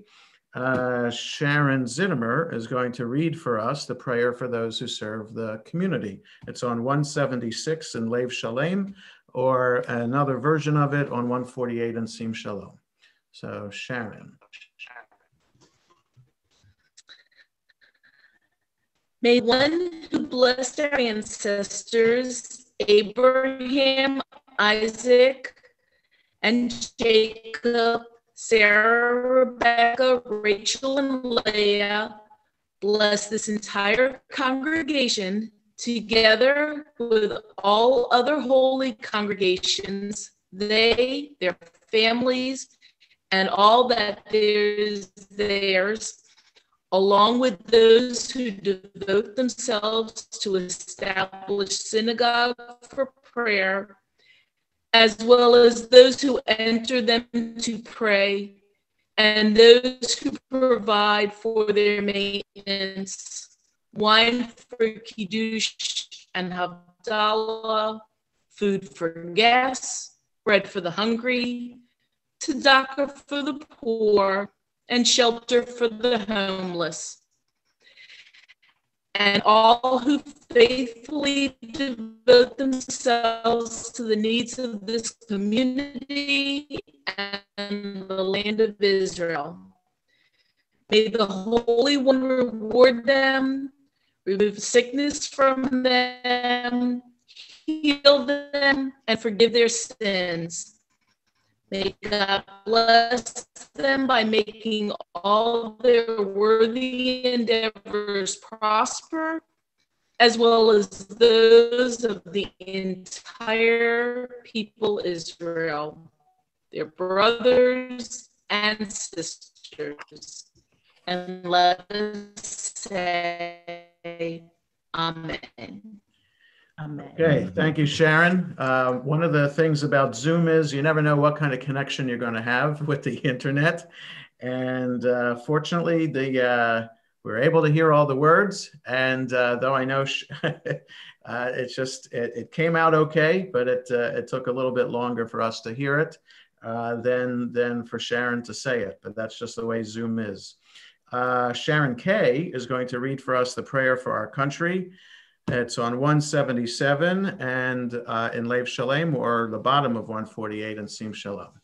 Sharon Zittimer is going to read for us the prayer for those who serve the community. It's on 176 in Lev Shalem, or another version of it on 148 in Sim Shalom. So Sharon. May one who blessed our ancestors, Abraham, Isaac, and Jacob, Sarah, Rebecca, Rachel, and Leah, bless this entire congregation together with all other holy congregations, they, their families, and all that is theirs, along with those who devote themselves to establish synagogue for prayer, as well as those who enter them to pray, and those who provide for their maintenance, wine for Kiddush and Havdalah, food for guests, bread for the hungry, tzedakah for the poor, and shelter for the homeless. And all who faithfully devote themselves to the needs of this community and the land of Israel. May the Holy One reward them, remove sickness from them, heal them, and forgive their sins. May God bless them by making all their worthy endeavors prosper, as well as those of the entire people Israel, their brothers and sisters. And let us say amen. Amen. Okay, thank you, Sharon. One of the things about Zoom is you never know what kind of connection you're going to have with the internet. And fortunately, we're able to hear all the words. And though I know it came out okay, but it took a little bit longer for us to hear it than for Sharon to say it. But that's just the way Zoom is. Sharon Kay is going to read for us the prayer for our country. It's on 177 and in Lev Shalem, or the bottom of 148 in Sim Shalom.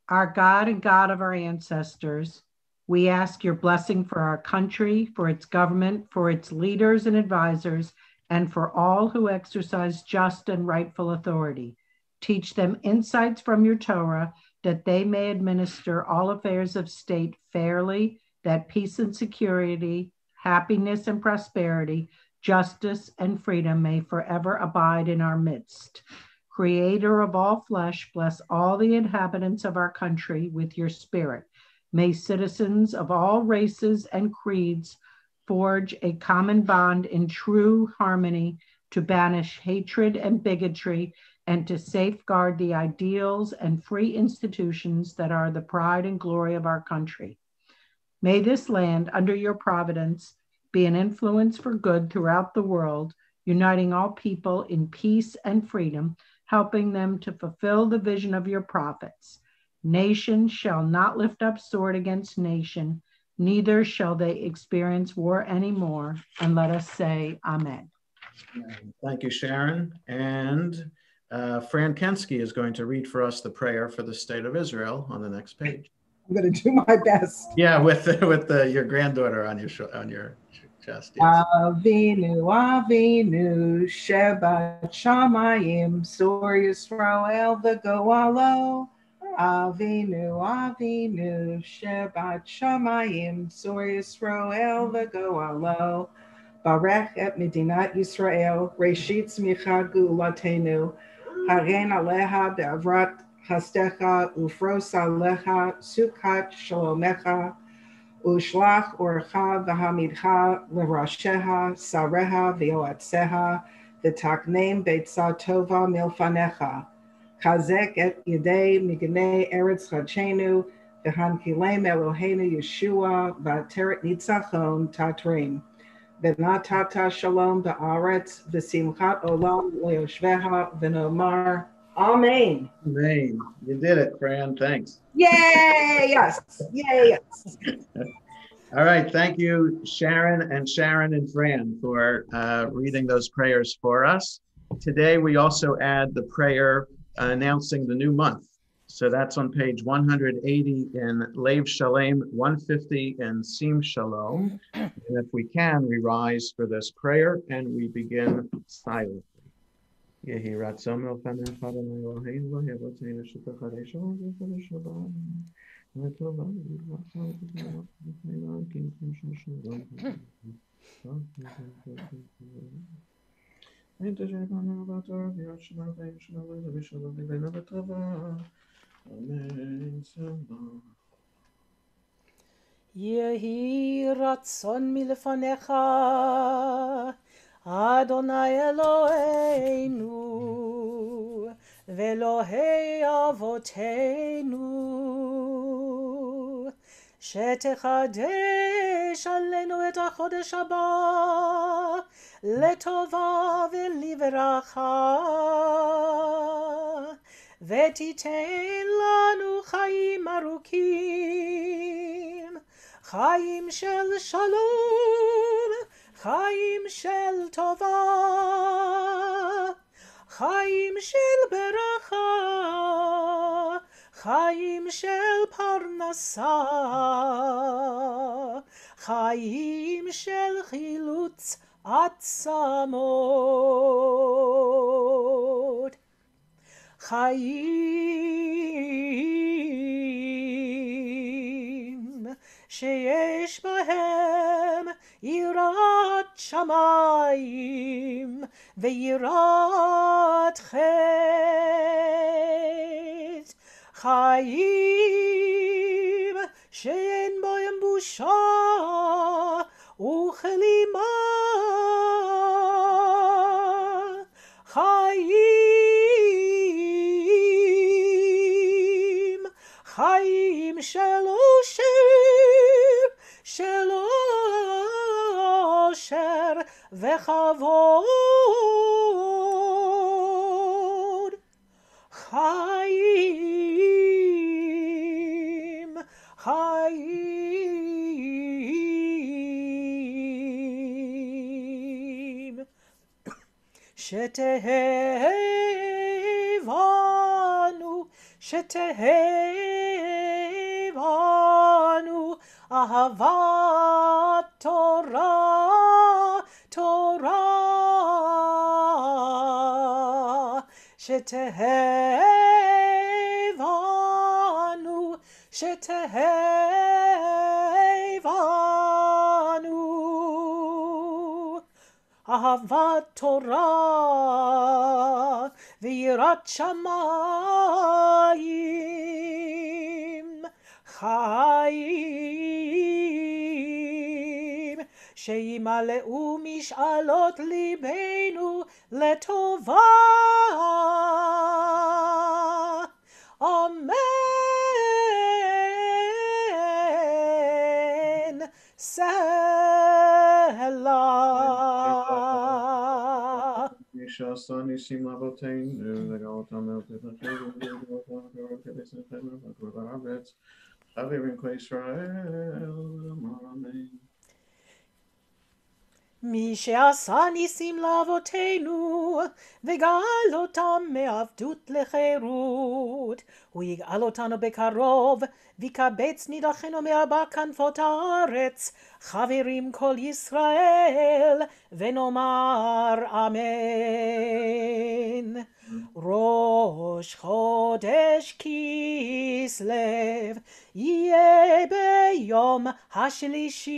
Our God and God of our ancestors, we ask your blessing for our country, for its government, for its leaders and advisors, and for all who exercise just and rightful authority. Teach them insights from your Torah, that they may administer all affairs of state fairly, that peace and security, happiness and prosperity, justice and freedom may forever abide in our midst. Creator of all flesh, bless all the inhabitants of our country with your spirit. May citizens of all races and creeds forge a common bond in true harmony to banish hatred and bigotry and to safeguard the ideals and free institutions that are the pride and glory of our country. May this land, under your providence, be an influence for good throughout the world, uniting all people in peace and freedom, helping them to fulfill the vision of your prophets. Nation shall not lift up sword against nation, neither shall they experience war anymore. And let us say amen. Thank you, Sharon. And Fran Kensky is going to read for us the prayer for the state of Israel on the next page. I'm going to do my best. Yeah, with your granddaughter on your chest. chest. Yes. Avinu, Avinu, Shebat Shamayim, Sor Yisrael the Goalo. Avinu, Avinu, Shebat Shamayim, Sor Yisrael the Goalo. Barech et Medinat Yisrael, Reshit Smicha Gulatenu, Haren Aleha Be'avrat Hastecha, Ufros Aleha, Sukkot Shalomecha, Ushlach Orcha V'Hamidcha L'Rasheha, Sareha V'Yoatseha, V'Taknem Beitzah Tova Milfanecha, Chazek et Yedei Mignei Eretz Chachenu, V'Hankilem Eloheinu Yeshua, V'Ateret Nitzachon Tatrim. V'natata shalom ba'aretz v'simchat olam le'yoshveha v'nomar Amen. Amen. You did it, Fran. Thanks. Yay! Yes. Yay! Yes. All right. Thank you, Sharon and Fran, for reading those prayers for us. Today, we also add the prayer announcing the new month. So that's on page 180 in Lev Shalem, 150 in Sim Shalom. And if we can, we rise for this prayer and we begin silently. Yehi ratzon elchanan Adonai Eloheinu v'yevoteinu sh'tachadesho v'chadesho Yehi ratzon milefanecha Adonai Eloheinu ve'Elohei avoteinu shetechadesh aleinu et hachodesh haba letova ve'liveracha ve'titein lanu chaim arukim chaim shel shalom chaim shel tova, chaim shel beracha, chaim shel parnasa, chaim shel chilutz atzamot, chaim sheyesh bahem yirat shamayim veyirat chet, chaim she'en bohem busha uchelima, chaim shel osher v'chavod, chaim shetehevanu ahavat Torah, shetehevanu ahavat Torah v'yirat shamayim, chaim sheyimaleu mish'alot libeinu letova. Amen. Selah. Shasani sim avoteinu legaltam el Amen. מי שעשה ניסים לאבותינו, וגאל אותם מעבדות לחירות, הוא יגאל אותנו בקרוב, ויקבץ נידחנו מארבע כנפות הארץ, חברים כל ישראל, ונאמר אמן. ראש חודש כסלו יהיה ביום השלישי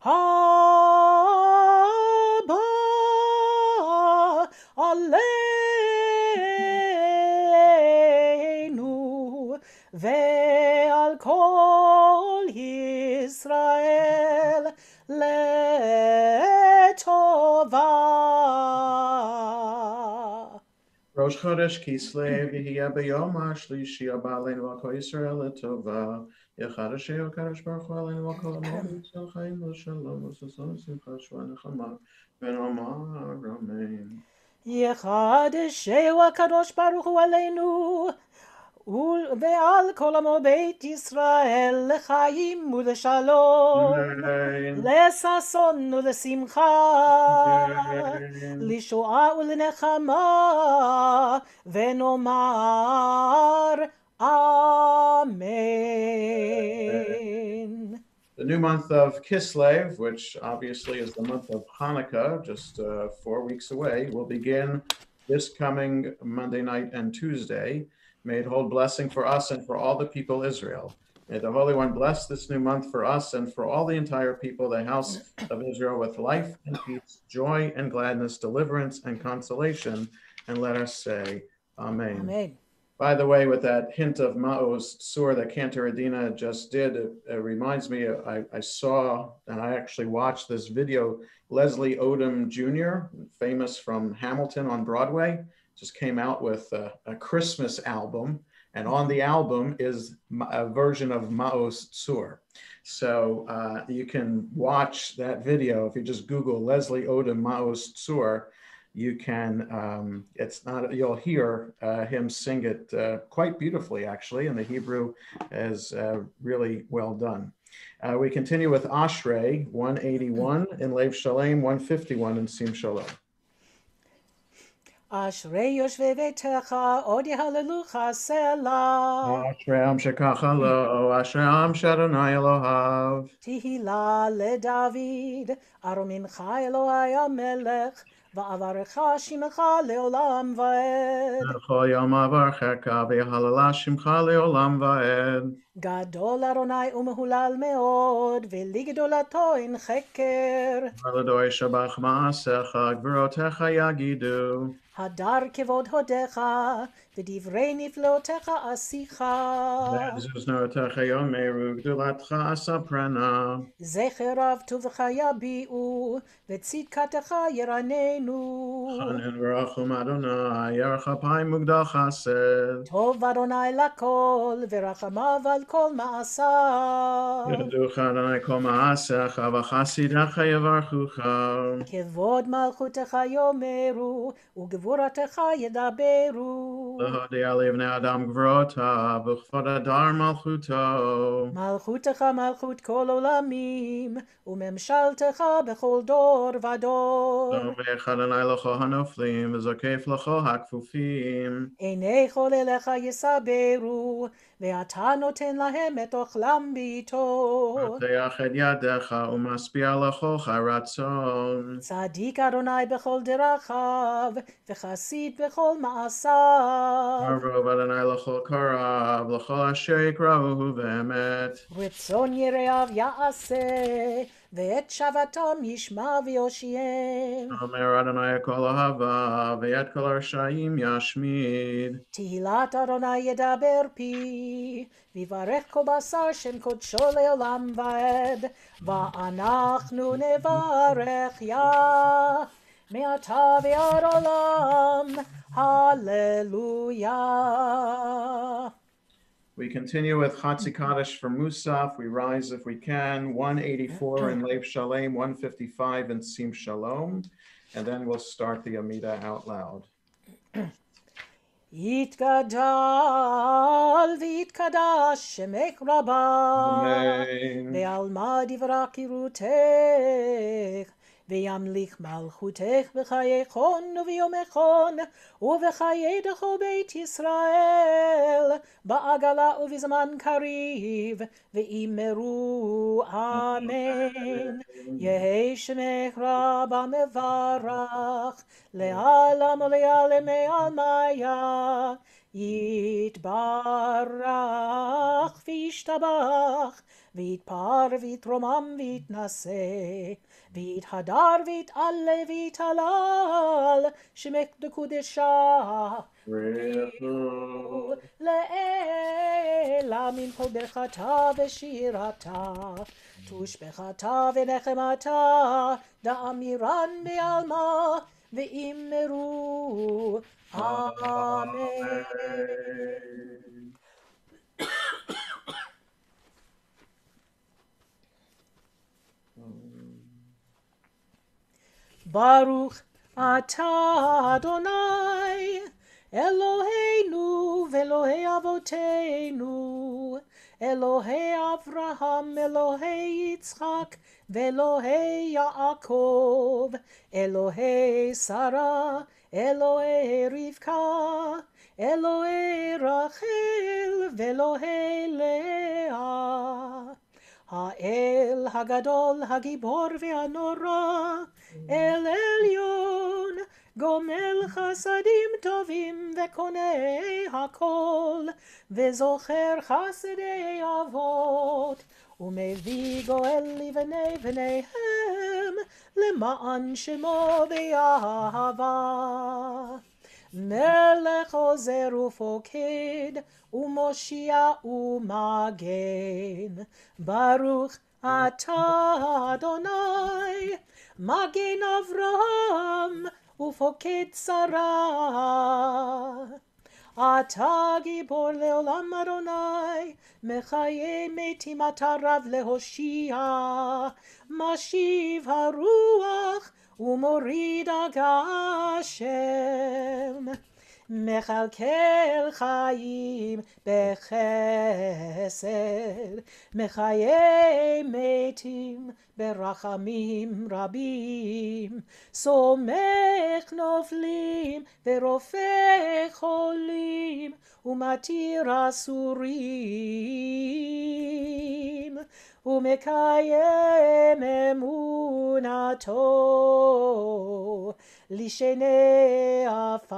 הבא עלינו ועל כל ישראל לטובה. ראש חודש כסלו יהיה ביום השלישי הבא עלינו ועל כל ישראל לטובה. יחדשהו הקדוש ברוך הוא עלינו ועל כל עמו בישראל חיים ושלום וששון ושמחה ושבוע נחמה ונאמר אמן. יחדשהו הקדוש ברוך הוא עלינו ועל כל עמו בית ישראל לחיים ולשלום, לששון ולשמחה, לישועה ולנחמה, ונאמר amen. The new month of Kislev, which obviously is the month of Hanukkah, just 4 weeks away, will begin this coming Monday night and Tuesday. May it hold blessing for us and for all the people Israel. May the Holy One bless this new month for us and for all the entire people, the house of Israel, with life and peace, joy and gladness, deliverance and consolation. And let us say, Amen. Amen. By the way, with that hint of Ma'oz Sur that Cantor Adina just did, it reminds me, I saw, and I actually watched this video, Leslie Odom Jr., famous from Hamilton on Broadway, just came out with a Christmas album, and on the album is a version of Ma'oz Sur. So you can watch that video. If you just Google Leslie Odom Ma'oz Sur, you can, you'll hear him sing it quite beautifully, actually, and the Hebrew is really well done. We continue with Ashrei 181 in Lev Shalem, 151 in Sim Shalom. אשרי יושבי ביתך, עוד יהללוך סלה. אשרי עם שככה לו, אשרי עם שאדוני אלוהיו. תהילה לדוד, ארומינך אלוהי המלך, ועברך שמך לעולם ועד. לכל יום אברכך, ויהללה שמך לעולם ועד. גדול ארוני ומהולל מאוד, ולגדולתו אין חקר. ולדור ישבח מעשיך, גבורותיך יגידו. הדר כבוד הודיך, ודברי נפלאותיך עשיך. וזוזנותיך יאמרו, גדולתך אספרנה. זכר רב טובך יביעו, וצדקתך ירננו. חנן ורחום אדוני, ירח אפיים וגדל חסד. טוב אדוני לכל, ורחמיו על כל מעשיו. ידעוך אדוני כל מעשיך, וחסידיך יברכוך. כבוד מלכותך יאמרו, וגבורתך ידברו. להודיע לבני אדם גבורותיו, וכבוד הדר מלכותו. מלכותך מלכות כל עולמים, וממשלתך בכל דור ודור. זובח אדוני לכל הנופלים, וזוקף לכל הכפופים. עיני כל אליך יסברו, ואתה נותן להם את אוכלם בעתו. פותח את ידיך, ומשביע לכל רצון. צדיק אדוני בכל דרכיו, וחסיד בכל מעשיו. קרוב אדוני לכל קרב, לכל אשר יקראוהו באמת. רצון יראיו יעשה, ואת שבתם ישמע ויושיעם. אומר אדוני כל אוהבה, ואת כל הרשעים ישמיד. תהילת אדוני ידבר פי, ויברך כל בשר שם קודשו לעולם ועד, ואנחנו נברך יה, מעתה ועד עולם, hallelujah. We continue with Chatzi Kaddish for Musaf. We rise if we can, 184 in Lev Shalem, 155 in Sim Shalom, and then we'll start the Amida out loud. יתגדל ויתקדש שמך רבה, ועל ועלמא דברה קירותך, וימליך מלכותך בחיי חון וביומי חון, ובחיי דכל בית ישראל, בעגלה ובזמן קריב, ואמרו אמן. יהי שמך רבה מברך, לעלם ולעלמי עלמיה, יתברך וישתבח, ויתפאר ויתרומם ויתנשא, ויתהדר ויתעלה ויתהלל, שמך דקודשה בריחו לעילה, מן כל ברכתה ושירתה, תושבחתה ונחמתה, דאמירן בעלמא, ואמרו אמן. ברוך אתה אדוני אלוהינו ואלוהי אבותינו, אלוהי אברהם, אלוהי יצחק ואלוהי יעקב, אלוהי שרה, אלוהי רבקה, אלוהי רחל ואלוהי לאה, האל הגדול, הגיבור והנורא, אל עליון, גומל חסדים טובים וקונה הכל, וזוכר חסדי אבות, ומביא גואל לבני בניהם, למען שמו באהבה. מלך עוזר ופוקד, ומושיע ומגן, ברוך אתה אדוני, מגן אברהם ופוקד שרה. אתה גיבור לעולם אדוני, מחיי מתים אתה רב להושיע, משיב הרוח ומוריד הגשם, מכלכל חיים בחסד, מחיי מתים ברחמים רבים, סומך נופלים ורופא חולים, ומתיר אסורים, ומקיים אמונתו לשני עפר.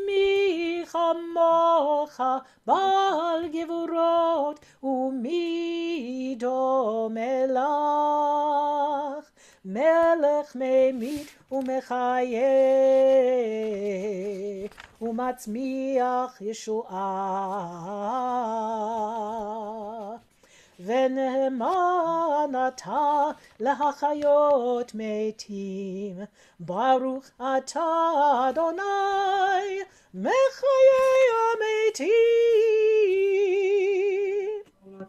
מי כמוך בעל גבורות, ומי דומה לך, מלך ממית ומחיה, ומצמיח ישועה. ונאמן אתה להחיות מתים, ברוך אתה אדוני מחיי המתים.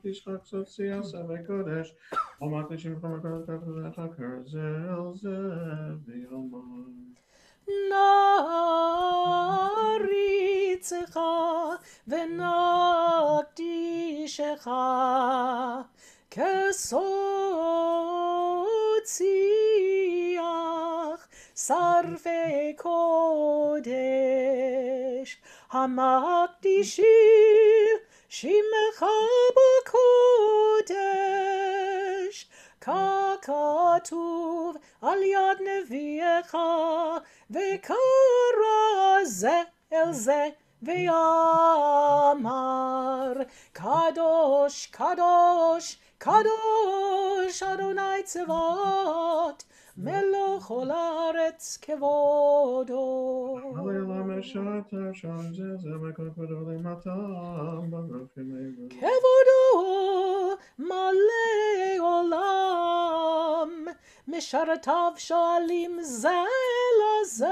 תשחק סוסי עשה וקודש, אמרתי שמך מקודש כפלך כרזל זה ויאמר. נעריצך ונקדישך כסוד שיח שרפי קודש, המקדישים שמך בקודש, ככתוב על יד נביאך, וקרא זה אל זה ויאמר, קדוש קדוש קדוש אדוני צבאות, מלוך כל הארץ כבודו. כבודו מלא עולם, משרתיו שואלים זה לזה,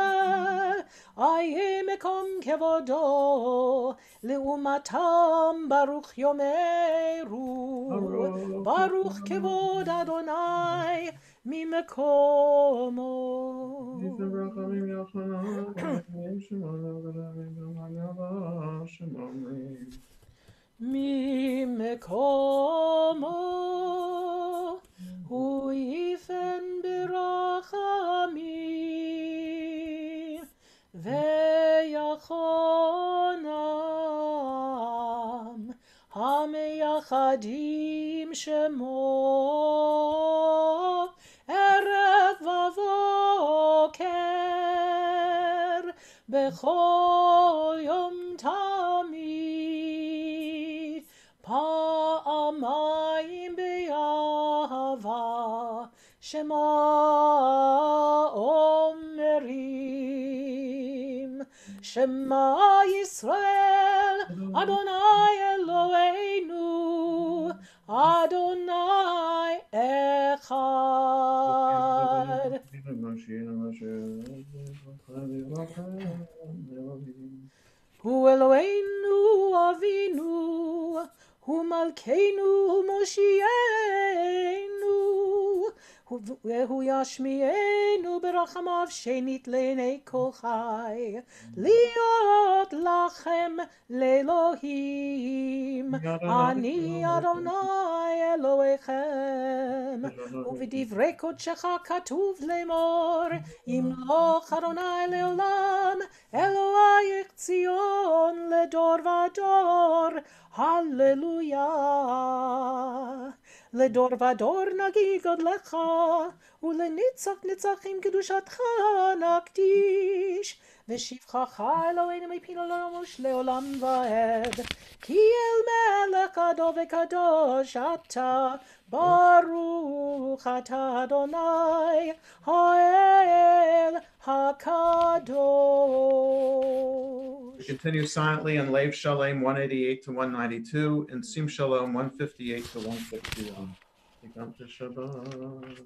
איה מקום כבודו, לעומתם ברוך יאמרו, ברוך כבוד אדוני ממקומו. ממקומו. bekomo hu yifen berachamim veyachonam hameyachadim shemo erev vavoker bechol yom tamid pa'amayim beyahava shema omerim Shema Yisrael Adonai Eloheinu Adonai Echad Hu Eloheinu Avinu Hu Malkeinu Hu Moshienu Hu Yashmienu Berachamav Shenit Lenei Kol Chai Liot Lachem Lelohim Ani Adonai Elohechem Uvidivrei Kodshecha Katuv Lemor Yimloch Adonai Leolam Elohayich Tzion Ledor Vador Hallelujah לדור ודור נגיד גודלך, ולנצח נצחים קדושתך נקדיש, ושבחך אלוהינו מפינו לרמוש לעולם ועד, כי אל מלך גדול וקדוש אתה, ברוך אתה אדוני, האל הקדוש. We continue silently in Lev Shalem 188 to 192 and Sim Shalom 158 to 161. Come to Shabbat.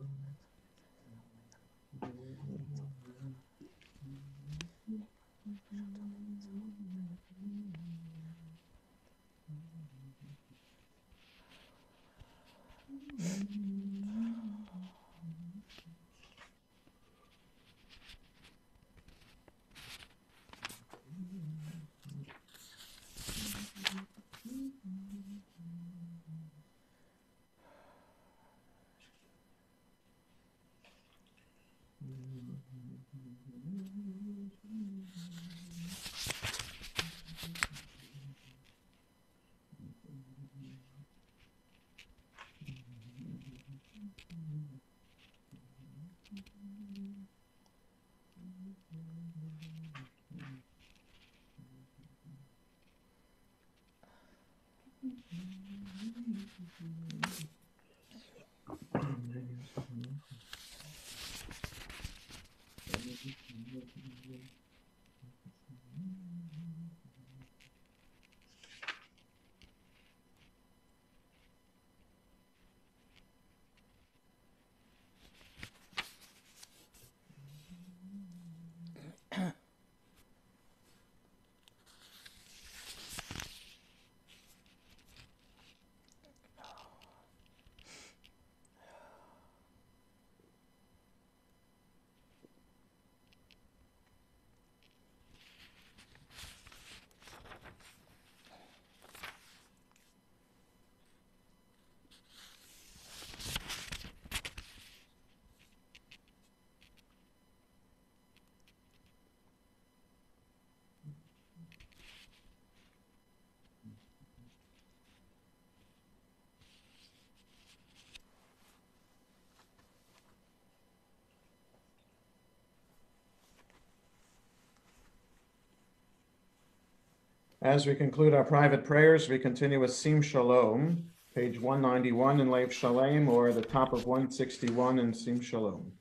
As we conclude our private prayers, we continue with Sim Shalom, page 191 in Lev Shalem, or the top of 161 in Sim Shalom.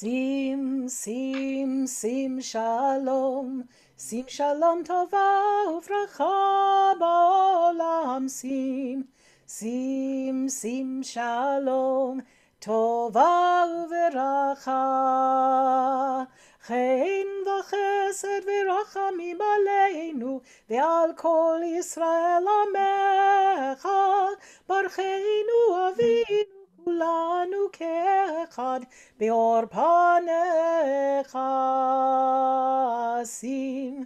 Sim, sim, sim shalom, sim shalom tova uvracha ba'olam, sim, sim, sim shalom tova uvracha, chen v'chesed v'rachamim aleinu ve'al kol Yisrael amecha, barcheinu avinu כולנו כאחד באור פניך. שים,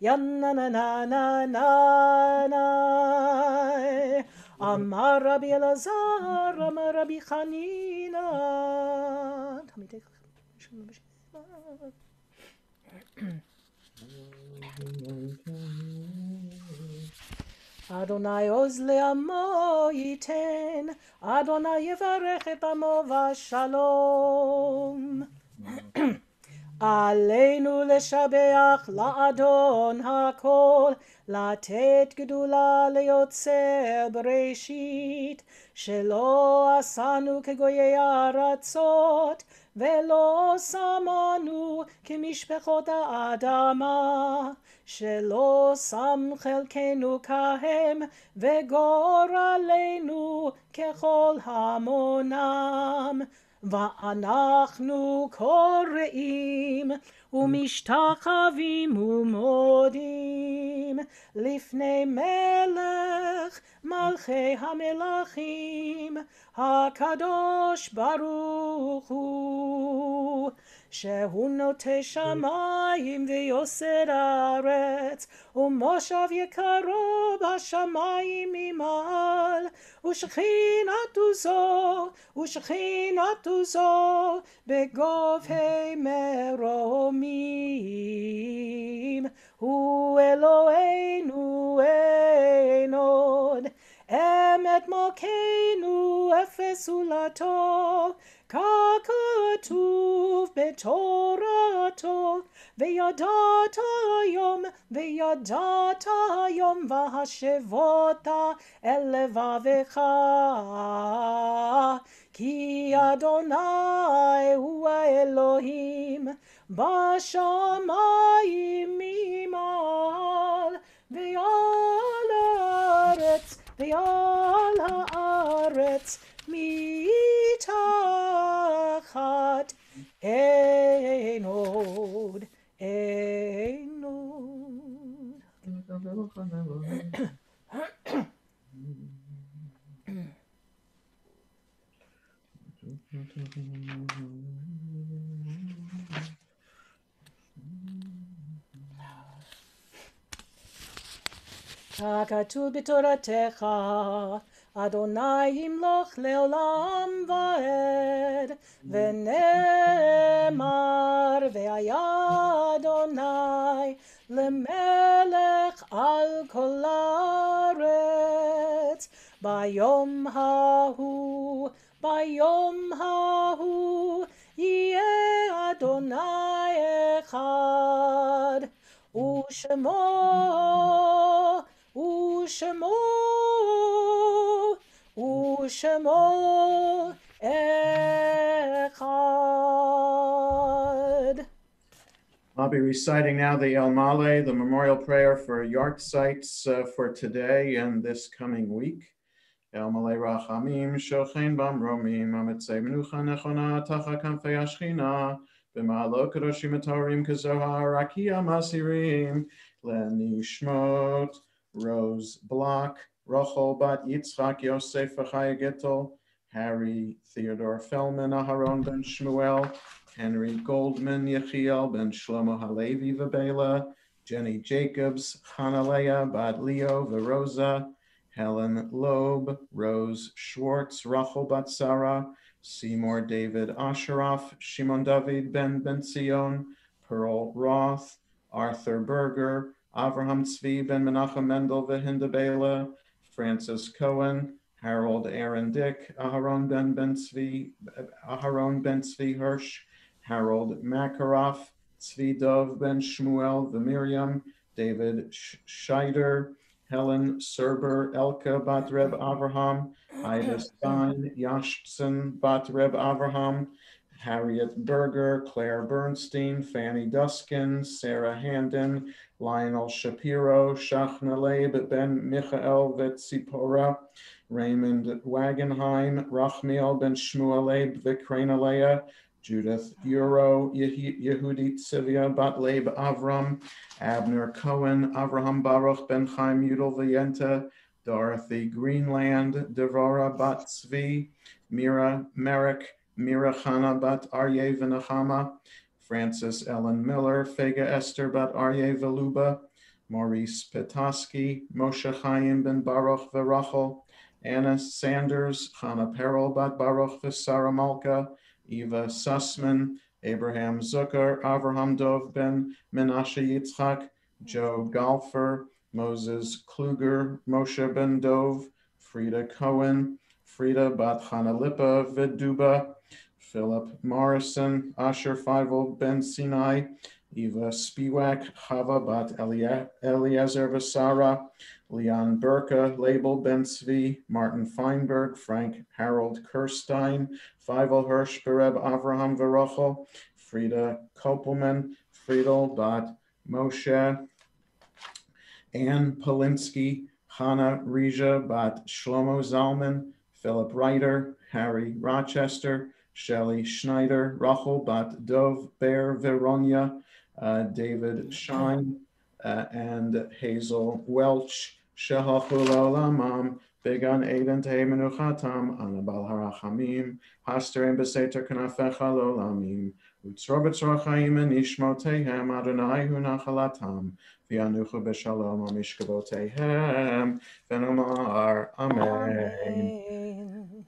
Yanna na na na na na. Amar Rabbi Elazar, Amar Rabbi Chanina. Adonai עוז לעמו ייתן, אדוני יברך את עמו בשלום. עלינו לשבח לאדון הכל, לתת גדולה ליוצר בראשית, שלא עשנו כגויי הארצות, ולא שמנו כמשפחות האדמה, שלא שם חלקנו כהם, וגורלנו ככל המונם. ואנחנו קוראים ומשתחווים ומודים לפני מלך מלכי המלכים, הקדוש ברוך הוא, שהוא נוטה שמיים ויוסד ארץ, ומושב יקרו בשמיים ממעל, ושכינתו זו בגובי מרומים. הוא אלוהינו אין עוד, אמת מלכנו אפס זולתו, ככתוב בתורתו, וידעת היום והשבות אל לבבך, כי אדוני הוא האלוהים בשמיים ממעל, ועל הארץ מתחת. אין עוד, אין עוד. ככתוב בתורתך, אדוני ימלוך לעולם ועד, ונאמר והיה אדוני למלך על כל הארץ. ביום ההוא יהיה אדוני אחד, ושמו אחד. I'll be reciting now the El Male, the memorial prayer for yahrzeits for today and this coming week. El Male Rachamim, Shochein Bamromim, Ametzei Menucha Nechona, Tacha Kanfei Ashchina, B'ma'alo Kadoshim Atorim Kazohar, Rakia Masirim, Lenishmot, Rose Block, Rochel Bat Yitzchak, Yosef Achaya Gittel, Harry Theodore Fellman, Aharon Ben Shmuel, Henry Goldman, Yechiel Ben Shlomo Halevi Vabela, Jenny Jacobs, Hanalea Bat Leo Verosa, Helen Loeb, Rose Schwartz, Rachel Bat Sarah, Seymour David Asheroff, Shimon David Ben Zion, Pearl Roth, Arthur Berger, Avraham Tzvi Ben Menachem Mendel Vehinda Bela, Francis Cohen, Harold Aaron Dick, Aharon Ben Tzvi Hirsch, Harold Makaroff, Tzvi Dov Ben Shmuel Miriam, David Scheider, Helen Serber, Elka Bat Reb Avraham, Ida Stein, Yashtzen Bat Reb Avraham, Harriet Berger, Claire Bernstein, Fanny Duskin, Sarah Handon, Lionel Shapiro, Shachna Leib Ben Michael Vetzipora, Raymond Wagenheim, Rachmiel Ben Shmuel Leib Vikrena Leah, Judith Euro, Yehudi Tzivia Bat Leib Avram, Abner Cohen, Avraham Baruch Ben Chaim Yudel Vayenta, Dorothy Greenland, Devora Bat Tzvi, Mira Merrick, Mira Chana Bat Aryeh Venachama, Francis Ellen Miller, Fega Esther Bat Aryeh Veluba, Maurice Petoskey, Moshe Chaim Ben Baruch Verachel, Anna Sanders, Chana Perel Bat Baruch Vesara Malka, Eva Sussman, Abraham Zucker, Avraham Dov ben Menashe Yitzchak, Joe Golfer, Moses Kluger, Moshe ben Dov, Frida Cohen, Frida Bat Hanalipa Viduba, Philip Morrison, Asher Feivel ben Sinai, Eva Spiewak, Chava Bat Eliezer Vasara, Leon Burka, Label Ben Tzvi, Martin Feinberg, Frank Harold Kirstein, Feivel Hirsch Bereb Avraham Verochel, Frida Kopelman, Friedel Bat Moshe, Ann Polinsky, Hannah Rija Bat Shlomo Zalman, Philip Reiter, Harry Rochester, Shelley Schneider, Rachel Bat Dov Bear Veronia, David Shine, and Hazel Welch, Shehachul Olamam, Began Eden Temenuchatam, Anabal Harachamim, Hasterim Beseter Kanafecha Lolamim, Utzro Betzrochaim and Ishmotehem, Adonai Hunachalatam, V'yanuchu Beshalom Amishkavotehem, Venomar, Amen.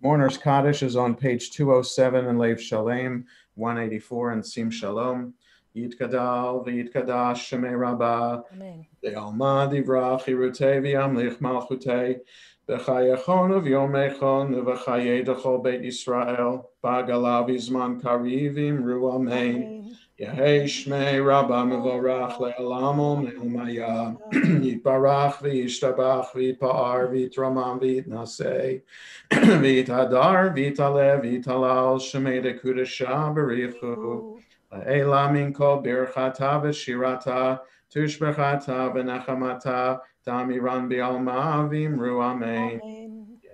Mourner's Kaddish is on page 207 in Lev Shalem, 184 in Sim Shalom. Yitkadal v'yitkadash Shemei Rabbah. Amen. De'alma divrach Hirutei v'yamlich malchutei. B'chayechon v'yomechon v'chayei d'chol Beit Yisrael. B'agalav izman kariv imru Amen. Yehei Shmei Rabbah mevorach le'olam me'umaya. Yitbarach v'yishtabach v'yitpa'ar v'yitramam v'yitnasei. V'yitadar v'yitaleh v'yitalal Shemei de'kudesha b'richu. La'ela min kol birchata v'shirata tushbechata v'nachamata damiran bi'alma v'imru Amen.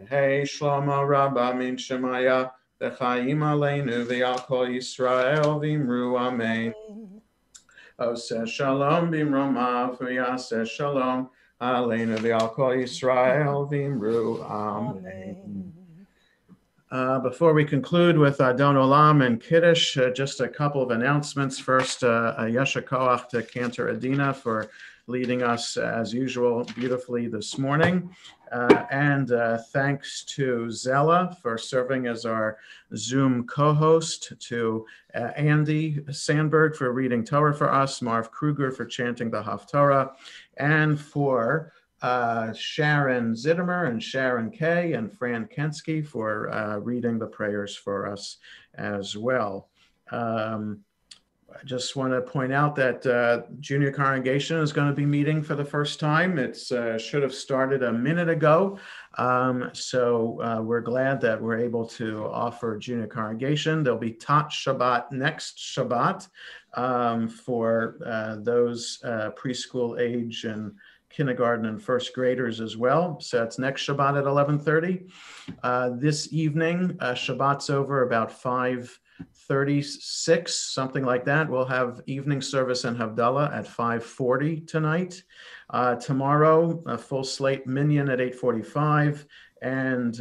Yehei Shlomo Rabbah min Shemaya v'chaim aleinu v'yal kol Yisrael v'imru Amen. Oseh shalom b'imromav v'yaseh shalom aleinu v'yal kol Yisrael v'imru Amen. Before we conclude with Adon Olam and Kiddush, just a couple of announcements. First, Yesha Koach to Cantor Adina for leading us, as usual, beautifully this morning. And thanks to Zella for serving as our Zoom co-host, to Andy Sandberg for reading Torah for us, Marv Kruger for chanting the Haftarah, and for Sharon Zittimer and Sharon Kay and Fran Kensky for reading the prayers for us as well. I just want to point out that Junior Congregation is going to be meeting for the first time. It should have started a minute ago. So we're glad that we're able to offer Junior Congregation. There'll be Tat Shabbat next Shabbat for those preschool age and kindergarten and first graders as well. So it's next Shabbat at 11:30. This evening, Shabbat's over about 5:36, something like that. We'll have evening service and Havdalah at 5:40 tonight. Tomorrow, a full slate minyan at 8:45, and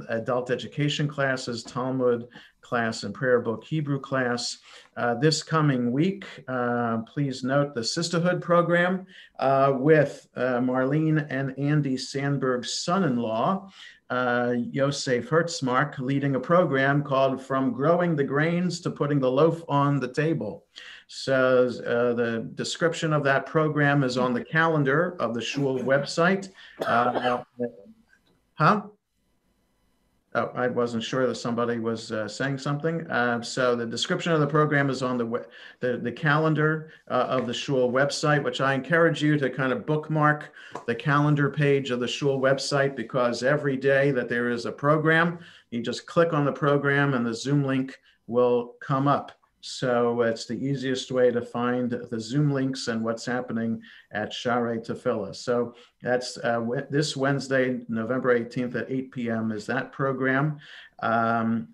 adult education classes, Talmud class and prayer book Hebrew class. This coming week, please note the Sisterhood program with Marlene and Andy Sandberg's son-in-law, Yosef Hertzmark, leading a program called From Growing the Grains to Putting the Loaf on the Table. So the description of that program is on the calendar of the Shul website. Oh, I wasn't sure that somebody was saying something. So the description of the program is on the calendar of the Shul website, which I encourage you to kind of bookmark the calendar page of the Shul website, because every day that there is a program, you just click on the program and the Zoom link will come up. So it's the easiest way to find the Zoom links and what's happening at Sharei Tefillah. So that's this Wednesday, November 18th at 8 p.m. is that program. The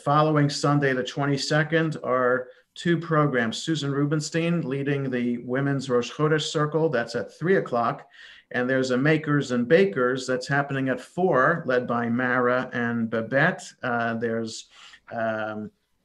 following Sunday, the 22nd, are two programs. Susan Rubenstein leading the Women's Rosh Chodesh Circle. That's at 3 o'clock. And there's a Makers and Bakers that's happening at 4, led by Mara and Babette. There's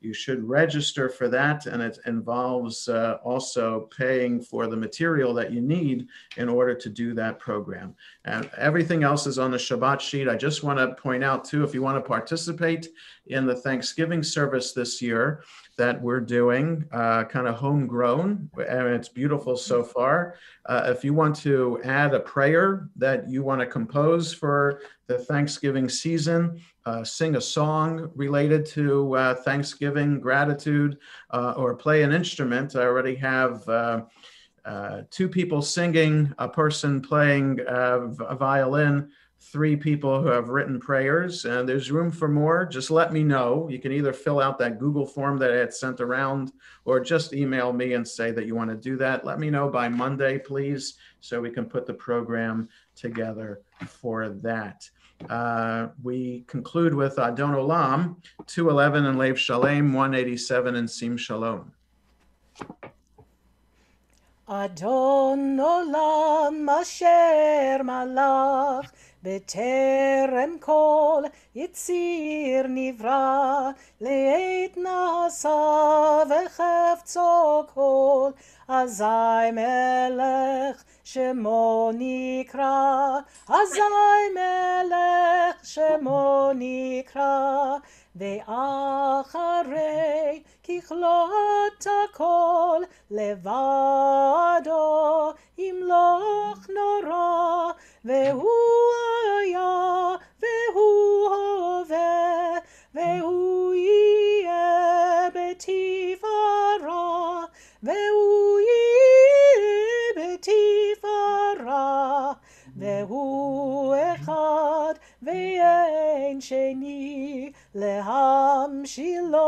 You should register for that, and it involves also paying for the material that you need in order to do that program. And everything else is on the Shabbat sheet. I just want to point out too, if you want to participate in the Thanksgiving service this year that we're doing, kind of homegrown, and it's beautiful so far. If you want to add a prayer that you want to compose for the Thanksgiving season, sing a song related to Thanksgiving gratitude, or play an instrument. I already have 2 people singing, a person playing a violin, 3 people who have written prayers, and there's room for more. Just let me know. You can either fill out that Google form that I had sent around, or just email me and say that you want to do that. Let me know by Monday, please, so we can put the program together for that. We conclude with Adon Olam, 211 in Lev Shalem, 187 in Sim Shalom. Adon Olam asher malach בטרם כל יציר נברא, לעת נעשה וחפצו כל, אזי מלך שמו נקרא, אזי מלך שמו נקרא, ואחרי ככלות הכל לבדו ימלוך נורא, והוא היה והוא הווה והוא יהיה בתפארה, והוא יהיה בתפארה, והוא אחד ואין שני, להמשילו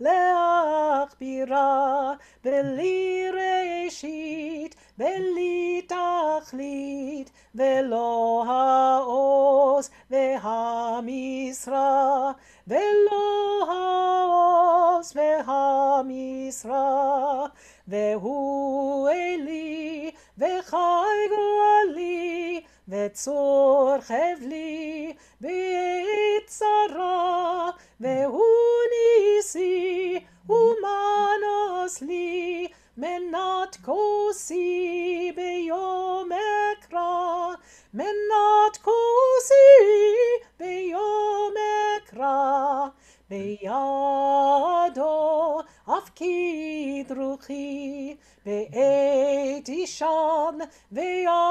להכבירה, בלי ראשית בלי תכלית, ולא העוז והמשרה, ולא העוז והמשרה, והוא אלי וחי גואלי, וצור חבלי בעת צרה, והוא ניסי ומנוס לי, מנת כוסי ביום אקרא, מנת כוסי ביום אקרא, בידו אפקיד רוחי, בעת אישן ויעירה,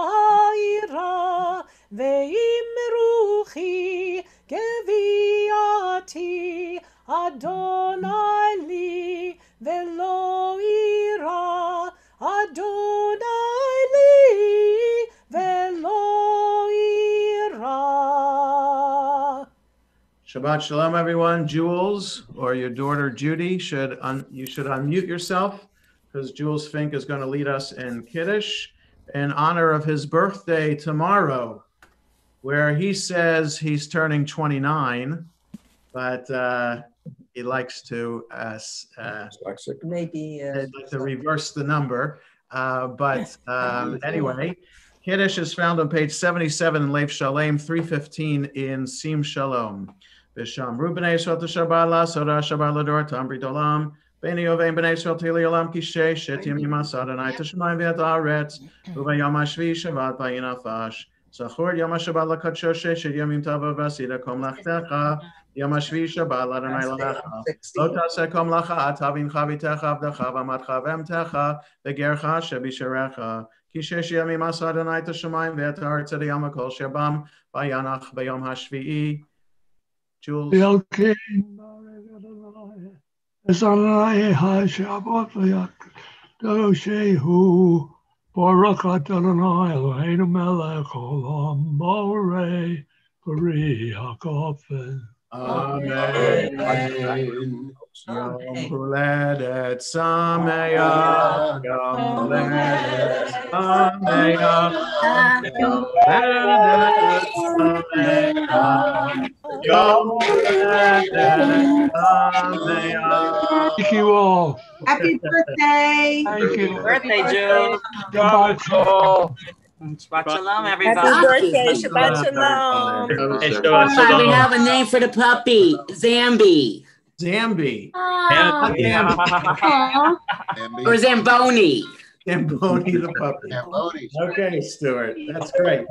ועם רוחי גביעתי, אדוני לי ולא יירא, אדוני לי ולא יירא. Shabbat Shalom, everyone. Jules or your daughter Judy you should unmute yourself, because Jules Fink is going to lead us in Kiddush in honor of his birthday tomorrow, where he says he's turning 29, but he likes to maybe like to reverse the number. But anyway, Kiddush is found on page 77 in Lev Shalem, 315 in Sim Shalom. Bisham Rubenei Yisrael Teshabah La Soda Shabbat Lador Tambri Dolam Beni Ovein Bnei Yisrael Tili Olam Kishe Shet Yemim Asadonai Teshmayim V'Yat Haaretz Uvayom HaShvi Shabbat Bayin Afash Zachor Yom HaShabbat LaKadsho Shet Yemim Tava Vasida Kom Lachtecha Yom HaShvi Shabbat Ladonai Lacha Lo Taseh Kom Lacha Atavin Chavitecha Avdecha V'Amatcha V'Emtecha V'Gercha Shebisharecha Kishe Yemim Asadonai Teshmayim V'Yat Haaretz Yom HaKol Shabam Vayanach B'Yom HaShvi'i. Jules. Es Adonai HaShabbat V'Yakdoshehu Baruch Adonai Eloheinu melech olam borei b'ri hakofen. Amen. Yom Huledet Sameach. Yom Huledet Sameach. Yom Huledet Sameach. Yom Huledet Sameach. Thank you all. Happy birthday. Thank you. Birthday, Jules. Shabbat shalom. Shabbat Shalom, everybody. Happy birthday. Shabbat Shalom. Shabbat We have a name for the puppy, Zambi. Zambi. Or Zamboni. Zamboni the puppy. Zamboni. Okay, Stuart. That's great.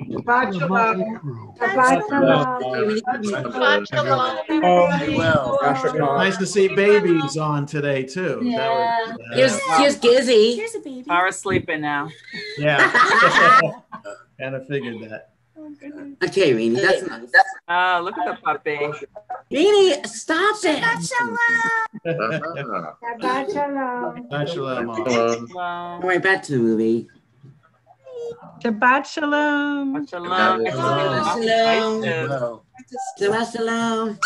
Shabbat shalom. Shabbat It's nice to see babies on today too. Yeah. That Here's Gizzy. Here's a baby. Tara's sleeping now. yeah. Kind of figured that. Okay, Rini, that's nice. Oh, look at the puppy. Rini, stop it. Shabbat shalom. Shabbat shalom. All right, back to the movie. Shabbat shalom. Shalom. Shalom. Shabbat shalom.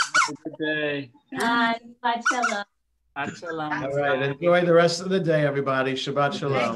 Good day. Hi. Shabbat shalom. Shabbat shalom. All right. Enjoy the rest of the day, everybody. Shabbat shalom.